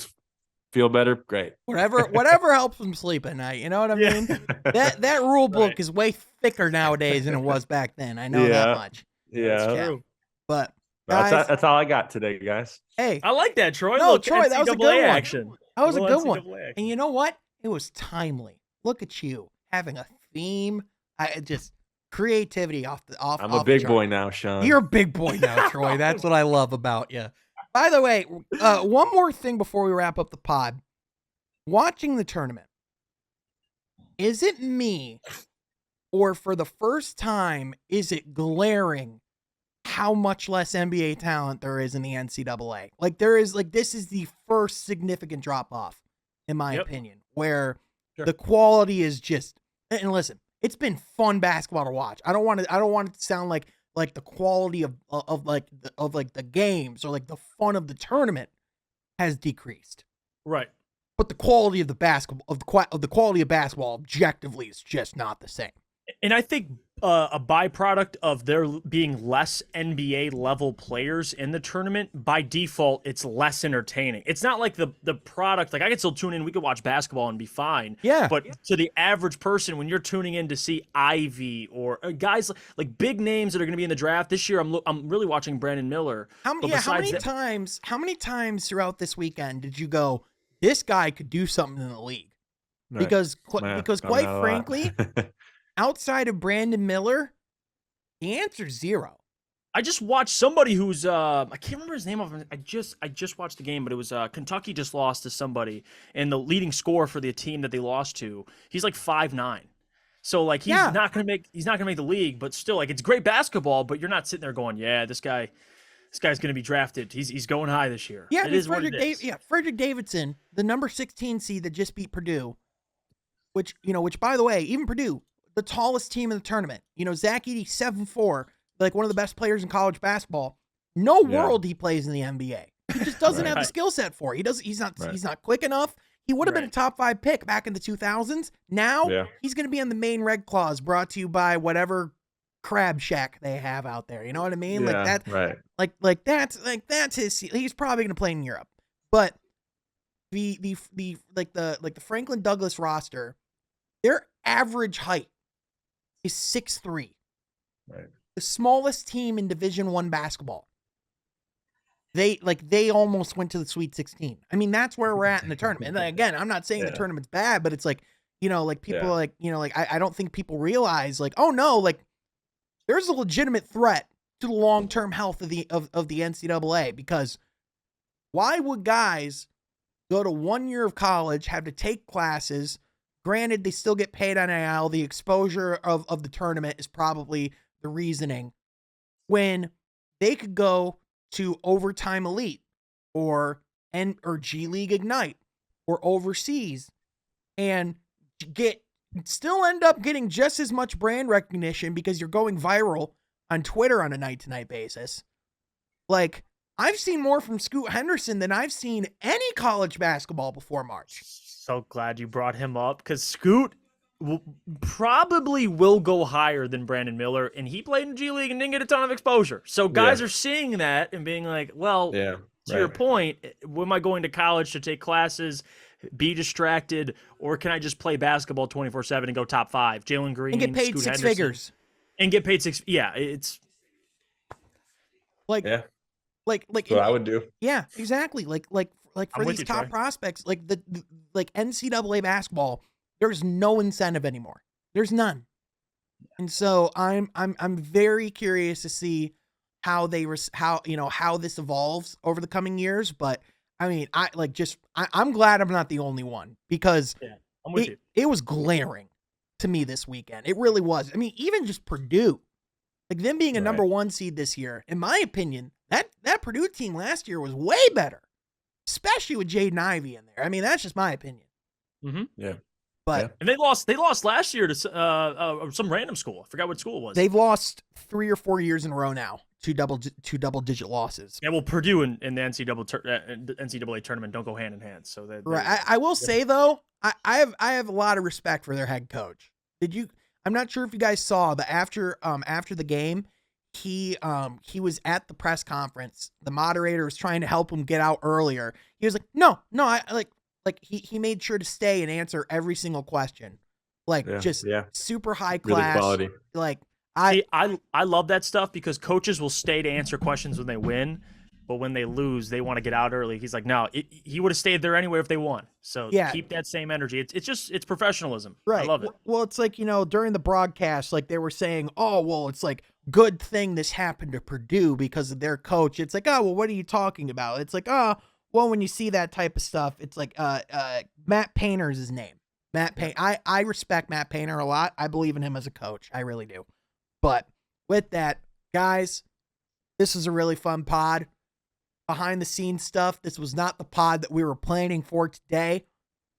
feel better, great. Whatever helps them sleep at night. You know what I mean? That rule book Right. is way thicker nowadays than it was back then. I know that much. Yeah. True. But guys, That's all I got today, guys. hey, I like that, Troy. No, Look, Troy, that was a NCAA good one. action. that was a Little good one. NCAA action. And you know what? It was timely. Look at you having a theme. Just creativity off. I'm off a big the boy chart. now, Sean. You're a big boy now, Troy. That's what I love about you. By the way, one more thing before we wrap up the pod. Watching the tournament, is it me, or for the first time, is it glaring how much less NBA talent there is in the NCAA? Like this is the first significant drop off, in my opinion, where the quality is just. And listen, it's been fun basketball to watch. I don't want it to sound like the quality of the games or like the fun of the tournament has decreased. Right. But the quality of the basketball of the quality of basketball objectively is just not the same. And I think a byproduct of there being less NBA level players in the tournament, by default, it's less entertaining. It's not like the product, like I could still tune in, we could watch basketball and be fine. Yeah. But to the average person, when you're tuning in to see Ivy or guys like big names that are going to be in the draft this year, I'm really watching Brandon Miller. How many times throughout this weekend did you go, this guy could do something in the league? Right. Because quite frankly, outside of Brandon Miller, the answer's zero. I just watched somebody who's I can't remember his name. I just watched the game, but it was Kentucky just lost to somebody, and the leading scorer for the team that they lost to, he's like 5'9". So like he's not gonna make the league, but still, like, it's great basketball. But you're not sitting there going, yeah, this guy's gonna be drafted. He's going high this year. Yeah, it is what it is. Frederick Davidson, the number 16 seed that just beat Purdue, which by the way, even Purdue, the tallest team in the tournament. Zach Edey, 7'4", like one of the best players in college basketball. No world he plays in the NBA. He just doesn't have the skill set for it. He's not quick enough. He would have been a top 5 pick back in the 2000s. Now he's going to be on the main red clause, brought to you by whatever crab shack they have out there. You know what I mean? Yeah, That's his. He's probably going to play in Europe. But the Franklin Douglas roster, their average height is 6'3". Right. The smallest team in Division I basketball. They almost went to the Sweet 16. I mean, that's where we're at in the tournament. And again, I'm not saying the tournament's bad, but it's like, people I don't think people realize, like, oh no, like there's a legitimate threat to the long-term health of the NCAA, because why would guys go to 1 year of college, have to take classes? Granted, they still get paid on NIL. The exposure of the tournament is probably the reasoning, when they could go to Overtime Elite or G League Ignite or overseas and still end up getting just as much brand recognition because you're going viral on Twitter on a night-to-night basis. Like, I've seen more from Scoot Henderson than I've seen any college basketball before March. So glad you brought him up, because Scoot probably will go higher than Brandon Miller, and he played in G League and didn't get a ton of exposure. So guys are seeing that and being like, well, to your point, am I going to college to take classes, be distracted, or can I just play basketball 24/7 and go top 5? Jalen Green and get paid Scoot six Henderson. figures. And get paid six. Yeah, it's like That's what I would do. Yeah, exactly. Like for these top prospects, like the NCAA basketball, there's no incentive anymore. There's none. And so I'm very curious to see how this evolves over the coming years. But I mean, I'm glad I'm not the only one, because I'm with you. It was glaring to me this weekend. It really was. I mean, even just Purdue, like them being a number 1 seed this year, in my opinion, that Purdue team last year was way better, especially with Jaden Ivey in there. I mean, that's just my opinion. Mm-hmm. Yeah. But and they lost last year to some random school. I forgot what school it was. They've lost 3 or 4 years in a row now. Two double-digit losses. Yeah, well, Purdue and the NCAA tournament don't go hand in hand. So I will say though, I have a lot of respect for their head coach. I'm not sure if you guys saw, but after the game, he was at the press conference. The moderator was trying to help him get out earlier. He was like, no, I like he made sure to stay and answer every single question. Like just super high really class. quality. Like I love that stuff because coaches will stay to answer questions when they win, but when they lose, they want to get out early. He's like, no, he would have stayed there anyway if they won. So keep that same energy. It's professionalism. Right. I love it. Well, it's like, during the broadcast, like they were saying, oh, well, it's like good thing this happened to Purdue because of their coach. It's like, oh, well, what are you talking about? It's like, oh, well, when you see that type of stuff, it's like Matt Painter's his name. Matt Painter. I respect Matt Painter a lot. I believe in him as a coach. I really do. But with that, guys, this is a really fun pod. Behind the scenes stuff. This was not the pod that we were planning for today,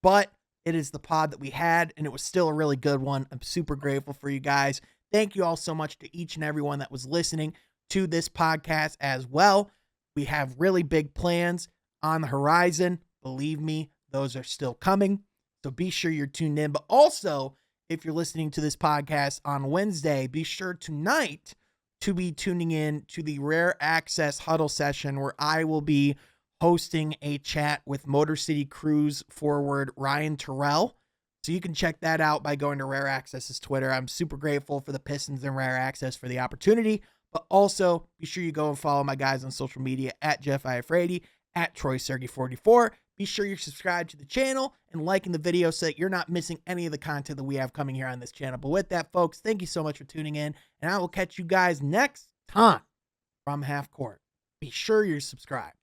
but it is the pod that we had, and it was still a really good one. I'm super grateful for you guys. Thank you all so much to each and everyone that was listening to this podcast as well. We have really big plans on the horizon. Believe me, those are still coming. So be sure you're tuned in. But also, if you're listening to this podcast on Wednesday, be sure tonight to be tuning in to the Rare Access Huddle session where I will be hosting a chat with Motor City Cruise forward Ryan Terrell. So you can check that out by going to Rare Access's Twitter. I'm super grateful for the Pistons and Rare Access for the opportunity, but also be sure you go and follow my guys on social media at Jeff Iafrady, at Troy Sergey 44. Be sure you're subscribed to the channel and liking the video so that you're not missing any of the content that we have coming here on this channel. But with that, folks, thank you so much for tuning in, and I will catch you guys next time from Half Court. Be sure you're subscribed.